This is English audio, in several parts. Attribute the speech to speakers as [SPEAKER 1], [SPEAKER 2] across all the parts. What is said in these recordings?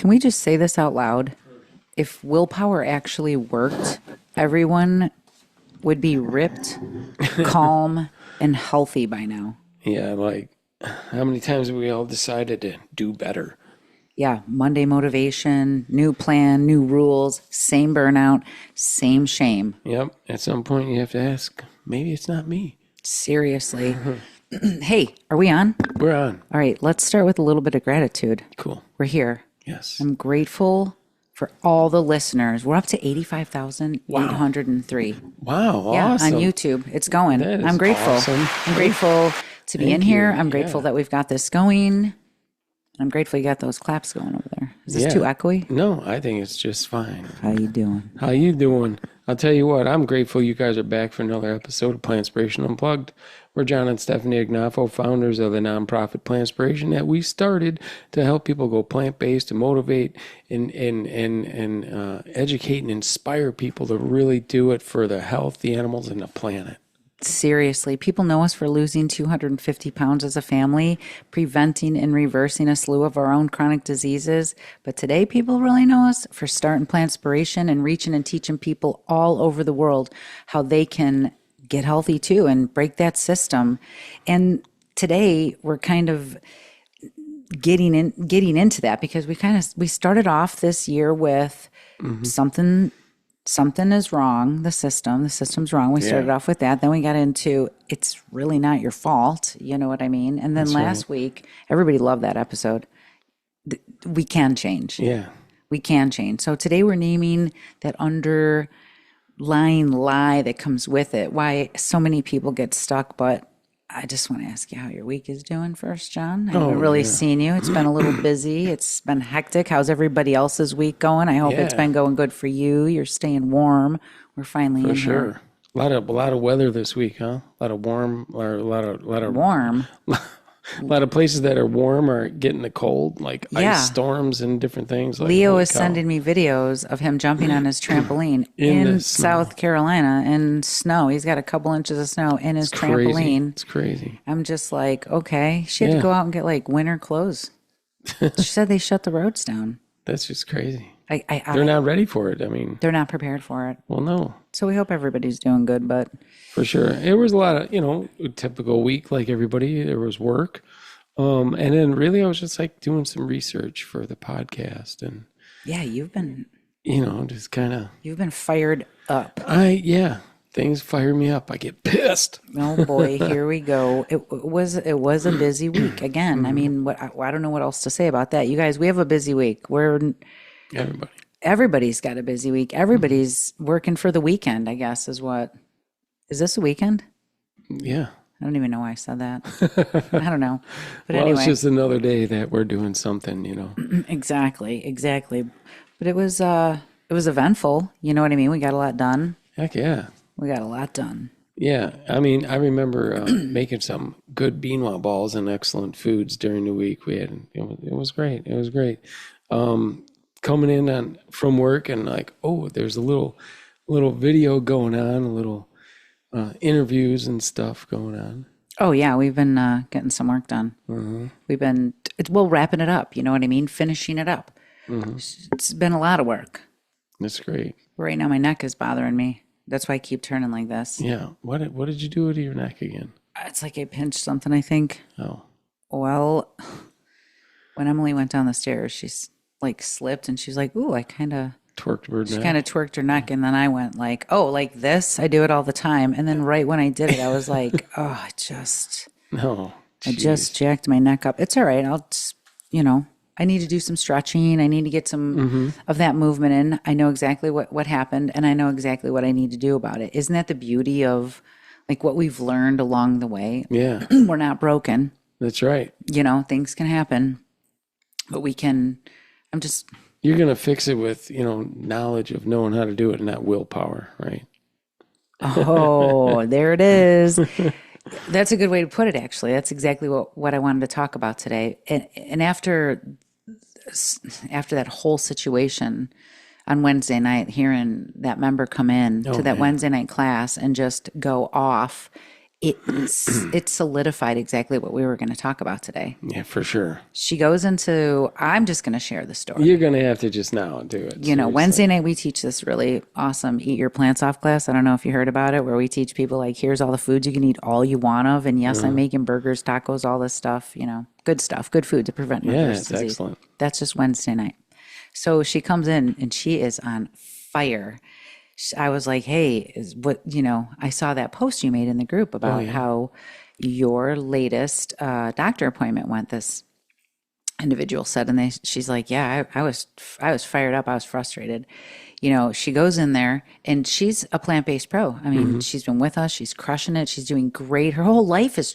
[SPEAKER 1] Can we just say this out loud? If willpower actually worked, everyone would be ripped, calm, and healthy by now.
[SPEAKER 2] Yeah, like how many times have we all decided to do better?
[SPEAKER 1] Yeah, Monday motivation, new plan, new rules, same burnout, same shame.
[SPEAKER 2] Yep. At some point, you have to ask, maybe it's not me.
[SPEAKER 1] Seriously. Hey, are we on?
[SPEAKER 2] We're on.
[SPEAKER 1] All right, let's start with a little bit of gratitude.
[SPEAKER 2] Cool.
[SPEAKER 1] We're here.
[SPEAKER 2] Yes.
[SPEAKER 1] I'm grateful for all the listeners. We're up to 85,803.
[SPEAKER 2] Wow.
[SPEAKER 1] Yeah,
[SPEAKER 2] Awesome.
[SPEAKER 1] on YouTube. It's going.
[SPEAKER 2] That is
[SPEAKER 1] I'm grateful.
[SPEAKER 2] awesome.
[SPEAKER 1] I'm grateful to be
[SPEAKER 2] Thank
[SPEAKER 1] in here.
[SPEAKER 2] you.
[SPEAKER 1] I'm grateful
[SPEAKER 2] Yeah.
[SPEAKER 1] that we've got this going. I'm grateful you got those claps going over there. Is this too echoey?
[SPEAKER 2] No, I think it's just fine.
[SPEAKER 1] How you doing?
[SPEAKER 2] How you doing? I'll tell you what, I'm grateful you guys are back for another episode of Plantspiration Unplugged. We're John and Stefanie Agnafo, founders of the nonprofit Plantspiration that we started to help people go plant-based, to motivate and educate and inspire people to really do it for the health, the animals, and the planet.
[SPEAKER 1] Seriously, people know us for losing 250 pounds as a family, preventing and reversing a slew of our own chronic diseases. But today, people really know us for starting Plantspiration and reaching and teaching people all over the world how they can get healthy too and break that system. And today, we're kind of getting into that because we started off this year with something is wrong. The system's wrong. We started off with that. Then we got into, it's really not your fault. You know what I mean? And then last week, everybody loved that episode. We can change.
[SPEAKER 2] Yeah.
[SPEAKER 1] We can change. So today we're naming that underlying lie that comes with it. Why so many people get stuck. But I just want to ask you how your week is doing first, John. I haven't really seen you. It's been a little busy. It's been hectic. How's everybody else's week going? I hope it's been going good for you. You're staying warm. We're finally in
[SPEAKER 2] For sure.
[SPEAKER 1] here.
[SPEAKER 2] A lot of weather this week, huh? A lot of warm, or a lot of
[SPEAKER 1] Warm.
[SPEAKER 2] a lot of places that are warm are getting the cold, like ice storms and different things. Like,
[SPEAKER 1] Leo
[SPEAKER 2] holy
[SPEAKER 1] is
[SPEAKER 2] cow.
[SPEAKER 1] sending me videos of him jumping on his trampoline
[SPEAKER 2] In the
[SPEAKER 1] in
[SPEAKER 2] snow.
[SPEAKER 1] South Carolina in snow. He's got a couple inches of snow in his
[SPEAKER 2] Crazy.
[SPEAKER 1] trampoline.
[SPEAKER 2] It's crazy.
[SPEAKER 1] I'm just like, okay. She had to go out and get like winter clothes. She said they shut the roads down.
[SPEAKER 2] That's just crazy.
[SPEAKER 1] They're
[SPEAKER 2] They're not ready for it. I mean,
[SPEAKER 1] they're not prepared for it.
[SPEAKER 2] well, no,
[SPEAKER 1] So we hope everybody's doing good, but
[SPEAKER 2] for sure. It was a lot of, a typical week like everybody. There was work. And then really I was just like doing some research for the podcast and,
[SPEAKER 1] yeah, you've been
[SPEAKER 2] just kind of,
[SPEAKER 1] fired up.
[SPEAKER 2] things fire me up. I get pissed.
[SPEAKER 1] Oh boy, here we go. It was a busy week again. I mean, I don't know what else to say about that. You guys, we have a busy week. Everybody's got a busy week. Everybody's working for the weekend, I guess, is this a weekend?
[SPEAKER 2] Yeah.
[SPEAKER 1] I don't even know why I said that. I don't know. But
[SPEAKER 2] Well,
[SPEAKER 1] anyway.
[SPEAKER 2] it's just another day that we're doing something,
[SPEAKER 1] Exactly. But it was eventful. You know what I mean? We got a lot done.
[SPEAKER 2] Heck yeah.
[SPEAKER 1] We got a lot done.
[SPEAKER 2] Yeah. I mean, I remember making some good beanwah balls and excellent foods during the week. It was great. It was great. Coming in from work and like, oh, there's a little video going on, a little interviews and stuff going on.
[SPEAKER 1] Oh yeah, we've been getting some work done.
[SPEAKER 2] Mm-hmm.
[SPEAKER 1] We've been wrapping it up. You know what I mean? Finishing it up.
[SPEAKER 2] Mm-hmm.
[SPEAKER 1] It's been a lot of work.
[SPEAKER 2] That's great.
[SPEAKER 1] Right now, my neck is bothering me. That's why I keep turning like this.
[SPEAKER 2] Yeah. What did you do to your neck again?
[SPEAKER 1] It's like I pinched something, I think.
[SPEAKER 2] Oh.
[SPEAKER 1] Well, when Emily went down the stairs, she's like slipped and she's like, "Ooh, I kind of."
[SPEAKER 2] She
[SPEAKER 1] kind of twerked her neck, and then I went like, "Oh, like this? I do it all the time." And then right when I did it, I was like, "Oh, I just jacked my neck up." It's all right. I'll just, I need to do some stretching. I need to get some of that movement in. I know exactly what happened, and I know exactly what I need to do about it. Isn't that the beauty of like what we've learned along the way?
[SPEAKER 2] Yeah.
[SPEAKER 1] We're not broken.
[SPEAKER 2] That's right.
[SPEAKER 1] Things can happen, but we can.
[SPEAKER 2] You're going to fix it with, knowledge of knowing how to do it and not willpower, right?
[SPEAKER 1] Oh, there it is. That's a good way to put it, actually. That's exactly what I wanted to talk about today. And after that whole situation on Wednesday night, hearing that member come in to that Wednesday night class and just go off, it solidified exactly what we were going to talk about today.
[SPEAKER 2] Yeah, for sure.
[SPEAKER 1] She goes into, I'm just going to share the story.
[SPEAKER 2] You're going to have to just now do it.
[SPEAKER 1] You know,
[SPEAKER 2] seriously.
[SPEAKER 1] Wednesday night we teach this really awesome Eat Your Plants Off class. I don't know if you heard about it, where we teach people like, here's all the foods you can eat all you want of. And yes, I'm making burgers, tacos, all this stuff, you know, good stuff, good food to prevent reverse
[SPEAKER 2] it's
[SPEAKER 1] disease.
[SPEAKER 2] excellent.
[SPEAKER 1] That's just Wednesday night. So she comes in and she is on fire. I was like, hey, I saw that post you made in the group about how your latest doctor appointment went. This individual said, and she's like, yeah, I was fired up. I was frustrated. You know, she goes in there and she's a plant-based pro. I mean, she's been with us. She's crushing it. She's doing great. Her whole life is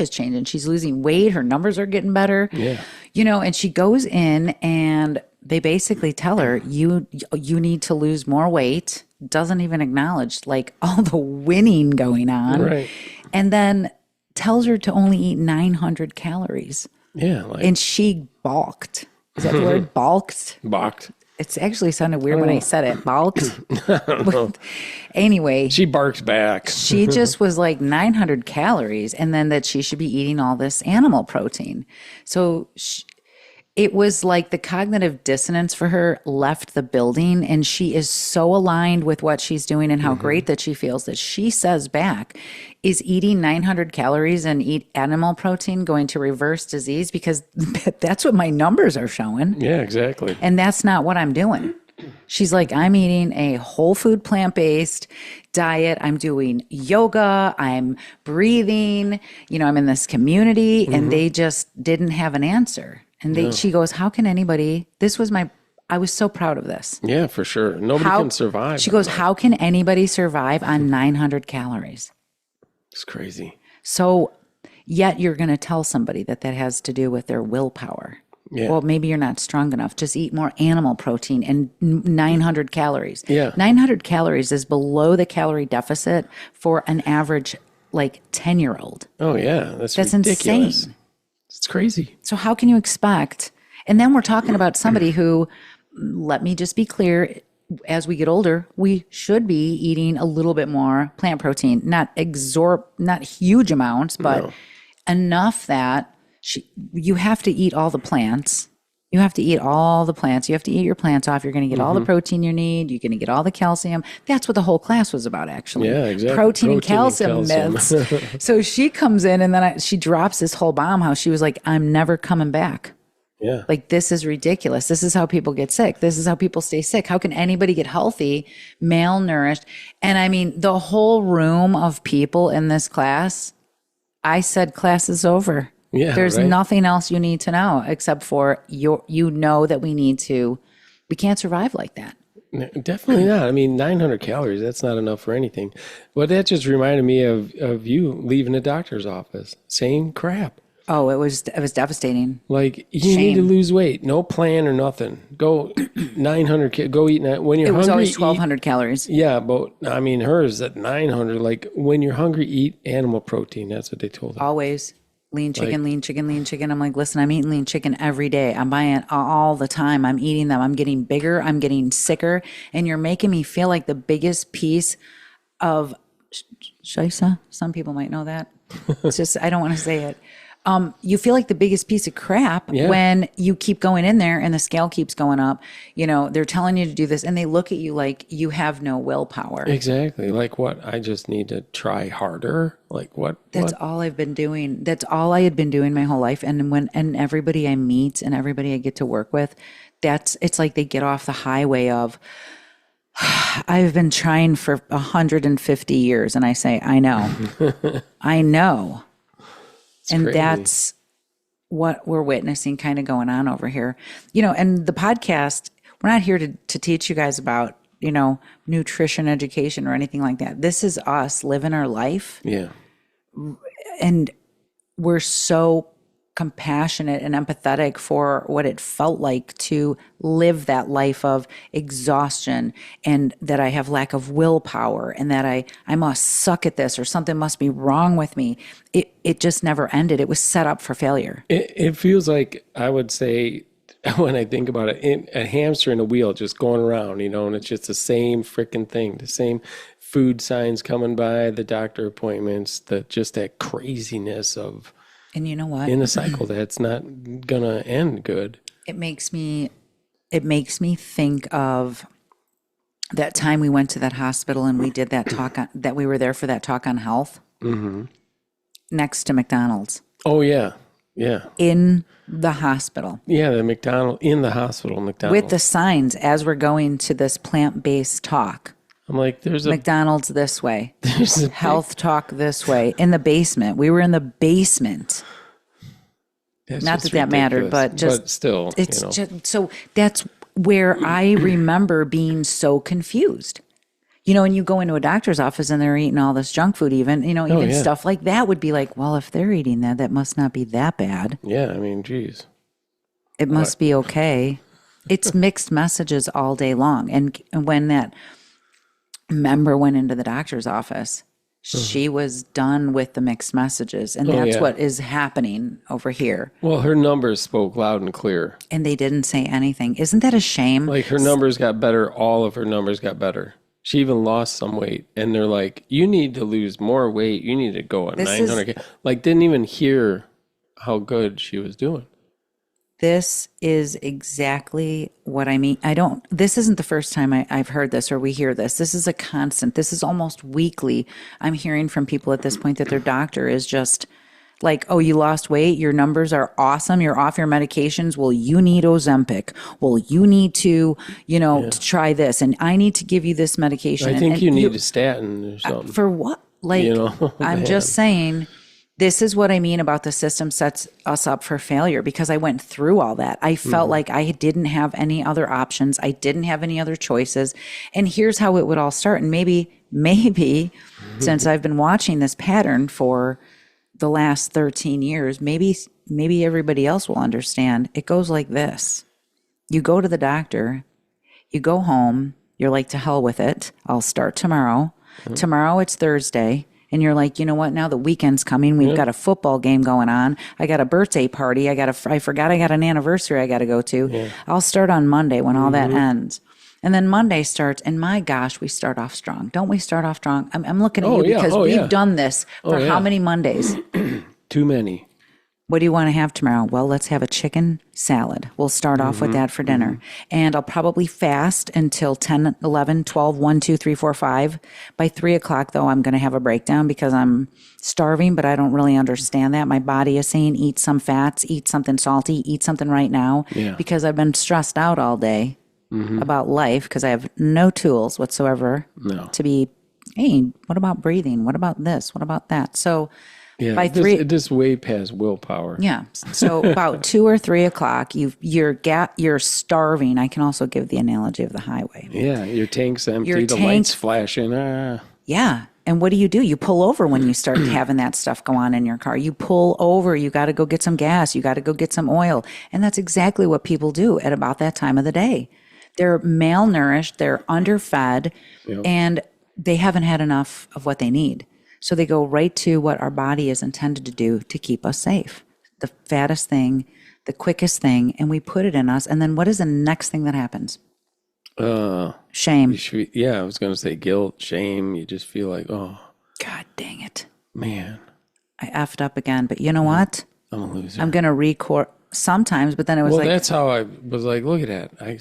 [SPEAKER 1] changing. She's losing weight. Her numbers are getting better.
[SPEAKER 2] Yeah.
[SPEAKER 1] You know, and she goes in and they basically tell her, you need to lose more weight. Doesn't even acknowledge like all the winning going on.
[SPEAKER 2] Right.
[SPEAKER 1] And then tells her to only eat 900 calories.
[SPEAKER 2] Yeah. Like,
[SPEAKER 1] And she balked. Is that the word? Balked?
[SPEAKER 2] balked.
[SPEAKER 1] It's actually sounded weird when I said it. Balked. Anyway,
[SPEAKER 2] She barked back.
[SPEAKER 1] she just was like 900 calories, and then that she should be eating all this animal protein. So it was like the cognitive dissonance for her left the building, and she is so aligned with what she's doing and how great that she feels that she says back, is eating 900 calories and eat animal protein going to reverse disease? Because that's what my numbers are showing.
[SPEAKER 2] Yeah, exactly.
[SPEAKER 1] And that's not what I'm doing. She's like, I'm eating a whole food plant-based diet. I'm doing yoga. I'm breathing. You know, I'm in this community, and they just didn't have an answer. And she goes, how can anybody, I was so proud of this.
[SPEAKER 2] Yeah, for sure. Nobody can survive.
[SPEAKER 1] She goes, how can anybody survive on 900 calories?
[SPEAKER 2] It's crazy.
[SPEAKER 1] So yet you're going to tell somebody that has to do with their willpower.
[SPEAKER 2] Yeah.
[SPEAKER 1] Well, maybe you're not strong enough. Just eat more animal protein and 900 calories.
[SPEAKER 2] Yeah.
[SPEAKER 1] 900 calories is below the calorie deficit for an average, like, 10-year-old.
[SPEAKER 2] Oh, yeah. That's
[SPEAKER 1] insane.
[SPEAKER 2] ridiculous. It's crazy.
[SPEAKER 1] So how can you expect? And then we're talking about somebody who, let me just be clear, as we get older, we should be eating a little bit more plant protein, not huge amounts, but enough that you have to eat all the plants. You have to eat all the plants. You have to eat your plants off. You're going to get all the protein you need. You're going to get all the calcium. That's what the whole class was about, actually.
[SPEAKER 2] Yeah, exactly.
[SPEAKER 1] Protein and calcium myths. So she comes in and then she drops this whole bomb, how she was like, I'm never coming back.
[SPEAKER 2] Yeah.
[SPEAKER 1] Like, this is ridiculous. This is how people get sick. This is how people stay sick. How can anybody get healthy, malnourished? And I mean, the whole room of people in this class, I said, class is over.
[SPEAKER 2] Yeah,
[SPEAKER 1] There's
[SPEAKER 2] right?
[SPEAKER 1] nothing else you need to know except for you know that we can't survive like that.
[SPEAKER 2] Definitely not. I mean, 900 calories, that's not enough for anything. But that just reminded me of you leaving the doctor's office. Same crap.
[SPEAKER 1] Oh, it was devastating.
[SPEAKER 2] Like, you need to lose weight. No plan or nothing. Go 900, go eat. When you're hungry,
[SPEAKER 1] It was always 1,200 calories.
[SPEAKER 2] Yeah, but I mean, hers at 900. Like, when you're hungry, eat animal protein. That's what they told her.
[SPEAKER 1] Always. Lean chicken, lean chicken, lean chicken. I'm like, listen, I'm eating lean chicken every day. I'm buying it all the time. I'm eating them. I'm getting bigger. I'm getting sicker. And you're making me feel like the biggest piece of shisa. Some people might know that. It's just, I don't want to say it. You feel like the biggest piece of crap when you keep going in there and the scale keeps going up. You know, they're telling you to do this and they look at you like you have no willpower.
[SPEAKER 2] Exactly. Like, what? I just need to try harder. Like, what?
[SPEAKER 1] That's all I've been doing. That's all I had been doing my whole life. And everybody I meet and everybody I get to work with, it's like they get off the highway of, I've been trying for 150 years. And I say, I know, I know. And
[SPEAKER 2] crazy.
[SPEAKER 1] That's what we're witnessing kind of going on over here. You know, and the podcast, we're not here to teach you guys about, you know, nutrition education or anything like that. This is us living our life.
[SPEAKER 2] Yeah.
[SPEAKER 1] And we're so compassionate and empathetic for what it felt like to live that life of exhaustion, and that I have lack of willpower, and that I must suck at this or something must be wrong with me. It just never ended. It was set up for failure.
[SPEAKER 2] It feels like, I would say, when I think about it, a hamster in a wheel just going around, you know, and it's just the same freaking thing, the same food signs coming by, the doctor appointments, that craziness of
[SPEAKER 1] And you know what?
[SPEAKER 2] in a cycle that's not gonna end good.
[SPEAKER 1] It makes me think of that time we went to that hospital and we did that talk on, that we were there for that talk on health next to McDonald's
[SPEAKER 2] Oh yeah, yeah,
[SPEAKER 1] in the hospital
[SPEAKER 2] yeah. The McDonald in the hospital, McDonald's.
[SPEAKER 1] with the signs as we're going to this plant-based talk.
[SPEAKER 2] I'm like, there's
[SPEAKER 1] McDonald's this way,
[SPEAKER 2] a
[SPEAKER 1] health talk this way, in the basement. We were in the basement.
[SPEAKER 2] That's
[SPEAKER 1] Not
[SPEAKER 2] just
[SPEAKER 1] that mattered,
[SPEAKER 2] ridiculous.
[SPEAKER 1] but just
[SPEAKER 2] still,
[SPEAKER 1] it's just so that's where I remember being so confused. You know, when you go into a doctor's office and they're eating all this junk food, even
[SPEAKER 2] yeah.
[SPEAKER 1] stuff like that would be like, well, if they're eating that, that must not be that bad.
[SPEAKER 2] Yeah, I mean, geez.
[SPEAKER 1] It must be okay. It's mixed messages all day long. And when that member went into the doctor's office, she was done with the mixed messages. And that's what is happening over here.
[SPEAKER 2] Well, her numbers spoke loud and clear.
[SPEAKER 1] And they didn't say anything. Isn't that a shame?
[SPEAKER 2] Like her numbers got better. All of her numbers got better. She even lost some weight. And they're like, you need to lose more weight. You need to go on 900. Like, didn't even hear how good she was doing.
[SPEAKER 1] This is exactly what I mean. This isn't the first time I've heard this or we hear this. This is a constant. This is almost weekly. I'm hearing from people at this point that their doctor is just like, oh, you lost weight. Your numbers are awesome. You're off your medications. Well, you need Ozempic. Well, you need to, to try this. And I need to give you this medication.
[SPEAKER 2] I think you need a statin or something.
[SPEAKER 1] For what? Like, I'm just saying, this is what I mean about the system sets us up for failure, because I went through all that. I felt like I didn't have any other options. I didn't have any other choices. And here's how it would all start. And maybe since I've been watching this pattern for the last 13 years, maybe everybody else will understand. It goes like this. You go to the doctor, you go home, you're like, to hell with it. I'll start tomorrow. Tomorrow it's Thursday. And you're like, you know what? Now the weekend's coming. We've got a football game going on. I got a birthday party. I forgot I got an anniversary I got to go to. Yeah. I'll start on Monday when all that ends. And then Monday starts, and my gosh, we start off strong. Don't we start off strong? I'm looking at you because we've done this for how many Mondays?
[SPEAKER 2] Too many.
[SPEAKER 1] What do you want to have tomorrow? Well, let's have a chicken salad. We'll start off with that for dinner. And I'll probably fast until 10, 11, 12, 1, 2, 3, 4, 5. By 3 o'clock, though, I'm going to have a breakdown because I'm starving, but I don't really understand that. My body is saying, eat some fats, eat something salty, eat something right now, because I've been stressed out all day about life because I have no tools whatsoever to be, hey, what about breathing? What about this? What about that? So by
[SPEAKER 2] this way past willpower.
[SPEAKER 1] Yeah. So about 2 or 3 o'clock, you're starving. I can also give the analogy of the highway.
[SPEAKER 2] Yeah, your tank's empty, the lights flashing.
[SPEAKER 1] Yeah. And what do? You pull over when you start having that stuff go on in your car. You pull over, you got to go get some gas, you got to go get some oil. And that's exactly what people do at about that time of the day. They're malnourished, they're underfed, and they haven't had enough of what they need. So they go right to what our body is intended to do to keep us safe. The fattest thing, the quickest thing, and we put it in us. And then what is the next thing that happens? Shame.
[SPEAKER 2] I was going to say guilt, shame. You just feel like, oh.
[SPEAKER 1] God dang it.
[SPEAKER 2] Man.
[SPEAKER 1] I effed up again. But you know what?
[SPEAKER 2] I'm a loser.
[SPEAKER 1] I'm going to record sometimes, but then it was
[SPEAKER 2] that's how I was like, look at that. I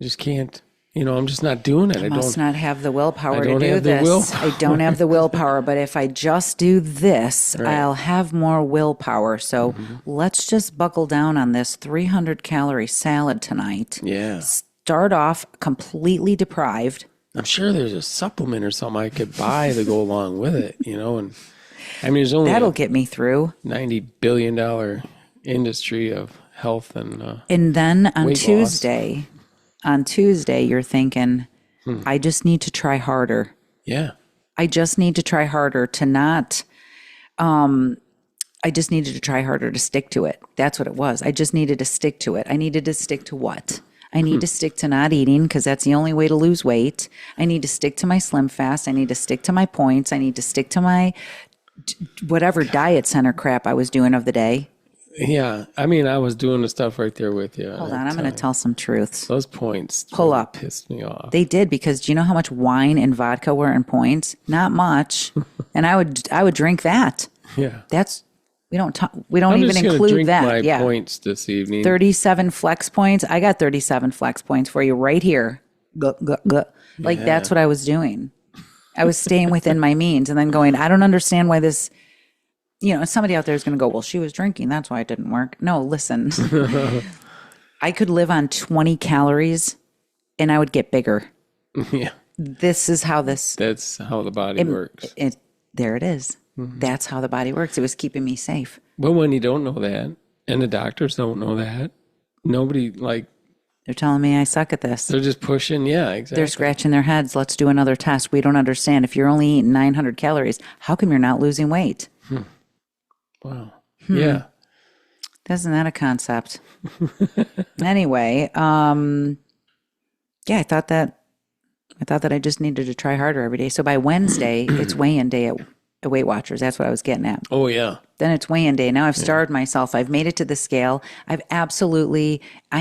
[SPEAKER 2] just can't. I'm just not doing it.
[SPEAKER 1] I must not have the willpower to do this. I don't have the willpower, but if I just do this, I'll have more willpower. So let's just buckle down on this 300-calorie salad tonight.
[SPEAKER 2] Yeah.
[SPEAKER 1] Start off completely deprived.
[SPEAKER 2] I'm sure there's a supplement or something I could buy to go along with it, and I mean, there's only
[SPEAKER 1] that'll get me through
[SPEAKER 2] $90 billion industry of health and
[SPEAKER 1] then on
[SPEAKER 2] weight
[SPEAKER 1] Tuesday.
[SPEAKER 2] Loss.
[SPEAKER 1] On Tuesday, you're thinking, I just need to try harder.
[SPEAKER 2] Yeah.
[SPEAKER 1] I just need to try harder to not, I just needed to try harder to stick to it. That's what it was. I just needed to stick to it. I needed to stick to what? I need to stick to not eating because that's the only way to lose weight. I need to stick to my Slim Fast. I need to stick to my points. I need to stick to my whatever diet center crap I was doing of the day.
[SPEAKER 2] Yeah. I mean, I was doing the stuff right there with you.
[SPEAKER 1] Hold on, I'm going to tell some truths.
[SPEAKER 2] Those points
[SPEAKER 1] Pull
[SPEAKER 2] really
[SPEAKER 1] up.
[SPEAKER 2] pissed me off.
[SPEAKER 1] They did, because do you know how much wine and vodka were in points? Not much. And I would drink that.
[SPEAKER 2] Yeah.
[SPEAKER 1] That's we don't
[SPEAKER 2] I'm
[SPEAKER 1] even
[SPEAKER 2] just gonna
[SPEAKER 1] include
[SPEAKER 2] drink
[SPEAKER 1] that.
[SPEAKER 2] my
[SPEAKER 1] Yeah.
[SPEAKER 2] points this evening.
[SPEAKER 1] 37 flex points. I got 37 flex points for you right here. Like that's what I was doing. I was staying within my means and then going, I don't understand why this, somebody out there is going to go, well, she was drinking. That's why it didn't work. No, listen. I could live on 20 calories and I would get bigger.
[SPEAKER 2] Yeah.
[SPEAKER 1] This is how this.
[SPEAKER 2] That's how the body works.
[SPEAKER 1] There it is. That's how the body works. It was keeping me safe.
[SPEAKER 2] But when you don't know that, and the doctors don't know that, nobody,
[SPEAKER 1] They're telling me I suck at this.
[SPEAKER 2] they're just pushing. Yeah, exactly.
[SPEAKER 1] They're scratching their heads. Let's do another test. We don't understand. If you're only eating 900 calories, how come you're not losing weight?
[SPEAKER 2] Wow. Yeah.
[SPEAKER 1] Isn't that a concept? Anyway, yeah, I thought that I just needed to try harder every day. So by Wednesday, it's weigh-in day at Weight Watchers. That's what I was getting at.
[SPEAKER 2] Oh, yeah.
[SPEAKER 1] Then it's weigh-in day. Now I've starved myself. I've made it to the scale. I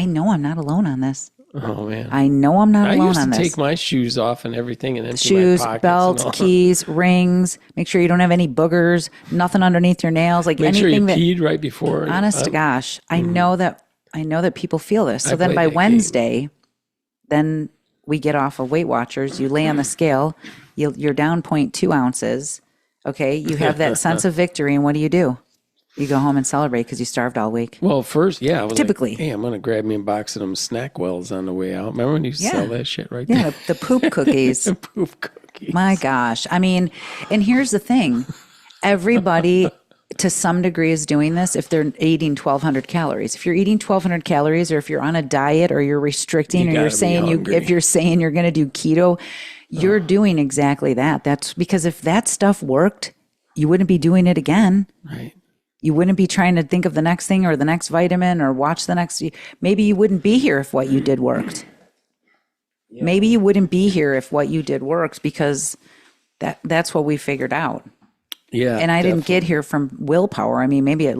[SPEAKER 1] know I'm not alone on this.
[SPEAKER 2] Oh, man.
[SPEAKER 1] I know I'm not alone on this.
[SPEAKER 2] I used to take my shoes off and everything and empty
[SPEAKER 1] Shoes,
[SPEAKER 2] my pockets
[SPEAKER 1] belts,
[SPEAKER 2] and all.
[SPEAKER 1] keys, rings. Make sure you don't have any boogers, nothing underneath your nails, like
[SPEAKER 2] Make sure
[SPEAKER 1] anything
[SPEAKER 2] you
[SPEAKER 1] that.
[SPEAKER 2] peed right before.
[SPEAKER 1] Honest to gosh, I know that people feel this. So
[SPEAKER 2] I
[SPEAKER 1] then
[SPEAKER 2] played
[SPEAKER 1] by
[SPEAKER 2] that game.
[SPEAKER 1] Wednesday, then we get off of Weight Watchers. You lay on the scale. You're down 0.2 ounces. Okay, you have that sense of victory, and what do? You go home and celebrate because you starved all week.
[SPEAKER 2] Well, first, I was
[SPEAKER 1] Typically.
[SPEAKER 2] like, hey, I'm going to grab me a box of them snack wells on the way out. Remember when you used to sell that shit right
[SPEAKER 1] Yeah,
[SPEAKER 2] there?
[SPEAKER 1] the poop cookies.
[SPEAKER 2] The poop cookies.
[SPEAKER 1] My gosh. I mean, and here's the thing. Everybody to some degree is doing this if they're eating 1,200 calories. If you're eating 1,200 calories or if you're on a diet or you're restricting or you're saying if you're saying you're going to do keto, you're doing exactly that. That's because if that stuff worked, you wouldn't be doing it again.
[SPEAKER 2] Right.
[SPEAKER 1] You wouldn't be trying to think of the next thing or the next vitamin or watch the next. Maybe you wouldn't be here if what you did worked. Yeah. Maybe you wouldn't be here if what you did worked because that's what we figured out.
[SPEAKER 2] Yeah.
[SPEAKER 1] And I didn't get here from willpower. I mean, maybe it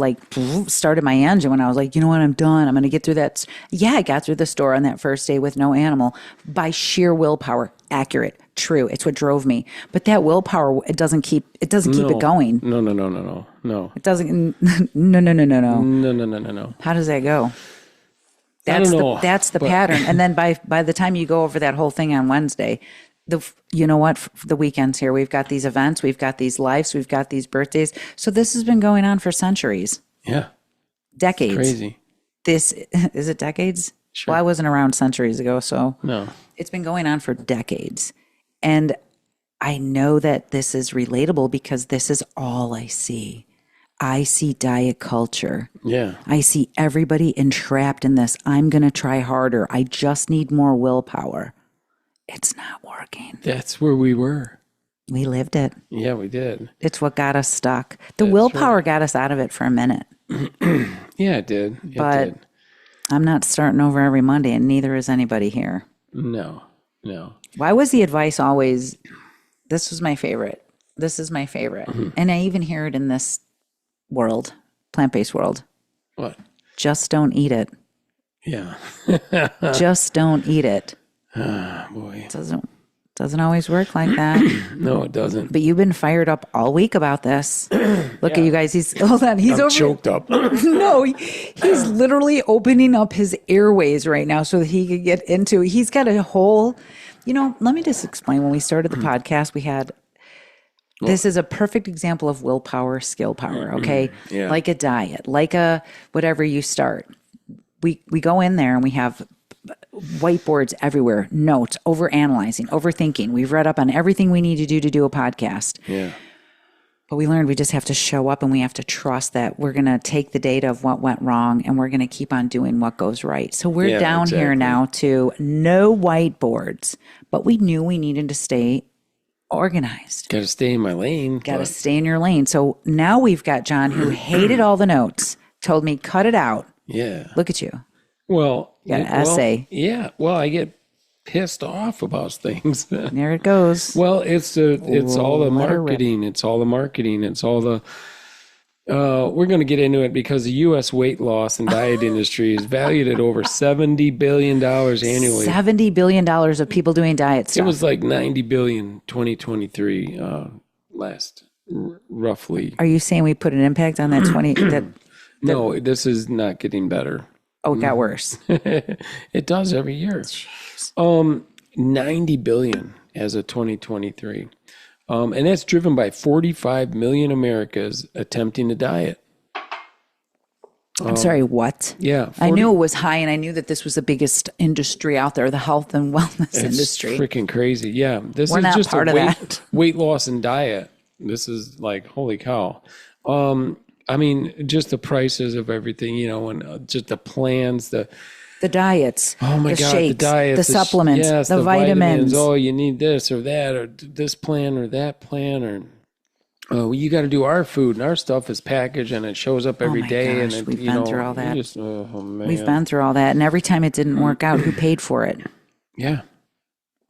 [SPEAKER 1] started my engine when I was like, you know what, I'm done. I'm going to get through that. Yeah, I got through the store on that first day with no animal by sheer willpower. Accurate. True. It's what drove me. But that willpower, it doesn't keep it going.
[SPEAKER 2] No.
[SPEAKER 1] It doesn't. No.
[SPEAKER 2] No.
[SPEAKER 1] How does that go?
[SPEAKER 2] I don't know,
[SPEAKER 1] That's the pattern. And then by the time you go over that whole thing on Wednesday, you know what? The weekend's here. We've got these events. We've got these lives. We've got these birthdays. So this has been going on for centuries.
[SPEAKER 2] Yeah.
[SPEAKER 1] Decades.
[SPEAKER 2] It's crazy.
[SPEAKER 1] Is it decades?
[SPEAKER 2] Sure.
[SPEAKER 1] Well, I wasn't around centuries ago, so
[SPEAKER 2] No.
[SPEAKER 1] It's been going on for decades. And I know that this is relatable because this is all I see. I see diet culture.
[SPEAKER 2] Yeah.
[SPEAKER 1] I see everybody entrapped in this. I'm going to try harder. I just need more willpower. It's not working.
[SPEAKER 2] That's where we were.
[SPEAKER 1] We lived it.
[SPEAKER 2] Yeah, we did.
[SPEAKER 1] It's what got us stuck. The willpower got us out of it for a minute.
[SPEAKER 2] Yeah, it did.
[SPEAKER 1] But I'm not starting over every Monday, and neither is anybody here.
[SPEAKER 2] No.
[SPEAKER 1] Why was the advice always, this was my favorite. This is my favorite. Mm-hmm. And I even hear it in this world, plant-based world.
[SPEAKER 2] What?
[SPEAKER 1] Just don't eat it.
[SPEAKER 2] Yeah.
[SPEAKER 1] Just don't eat it.
[SPEAKER 2] Boy.
[SPEAKER 1] It doesn't always work like that.
[SPEAKER 2] No, it doesn't.
[SPEAKER 1] But you've been fired up all week about this. Look at you guys. Hold on. He's
[SPEAKER 2] I'm choked up.
[SPEAKER 1] No, he's literally opening up his airways right now so that he could get into. He's got a whole. Let me just explain. When we started the podcast, we had. This is a perfect example of willpower, skill power. Okay,
[SPEAKER 2] yeah.
[SPEAKER 1] Like a diet, like a whatever you start. We go in there and we have whiteboards everywhere, notes, overanalyzing, overthinking. We've read up on everything we need to do a podcast.
[SPEAKER 2] Yeah.
[SPEAKER 1] But we learned we just have to show up and we have to trust that we're going to take the data of what went wrong and we're going to keep on doing what goes right. So we're down here now to no whiteboards, but we knew we needed to stay organized.
[SPEAKER 2] Got to stay in my lane.
[SPEAKER 1] Got to stay in your lane. So now we've got John, who hated all the notes, told me, cut it out.
[SPEAKER 2] Yeah.
[SPEAKER 1] Look at you.
[SPEAKER 2] Well,
[SPEAKER 1] got an essay.
[SPEAKER 2] Yeah. Well, I get pissed off about things.
[SPEAKER 1] There it goes.
[SPEAKER 2] Well, it's all the marketing. It's all the marketing. It's all the We're going to get into it because the U.S. weight loss and diet industry is valued at over $70 billion annually.
[SPEAKER 1] $70 billion of people doing diet stuff.
[SPEAKER 2] It was like 90 billion 2023 roughly.
[SPEAKER 1] Are you saying we put an impact on that 20?
[SPEAKER 2] No, this is not getting better.
[SPEAKER 1] Oh, it got worse.
[SPEAKER 2] It does every year. 90 billion as of 2023. And that's driven by 45 million Americans attempting to diet.
[SPEAKER 1] I'm sorry, what?
[SPEAKER 2] Yeah. 40,
[SPEAKER 1] I knew it was high, and I knew that this was the biggest industry out there, the health and wellness industry.
[SPEAKER 2] Freaking crazy. Yeah. We're
[SPEAKER 1] not just part of that.
[SPEAKER 2] Weight loss and diet. This is like, holy cow. I mean, just the prices of everything, and just the plans, the
[SPEAKER 1] diets,
[SPEAKER 2] oh my
[SPEAKER 1] the
[SPEAKER 2] God,
[SPEAKER 1] shakes,
[SPEAKER 2] the diets,
[SPEAKER 1] the supplements,
[SPEAKER 2] yes,
[SPEAKER 1] the vitamins.
[SPEAKER 2] Oh, you need this or that or this plan or that plan or well, you got to do our food and our stuff is packaged and it shows up every day.
[SPEAKER 1] Gosh,
[SPEAKER 2] and
[SPEAKER 1] we've been through all that.
[SPEAKER 2] Oh, man.
[SPEAKER 1] We've been through all that, and every time it didn't work out, who paid for it?
[SPEAKER 2] Yeah,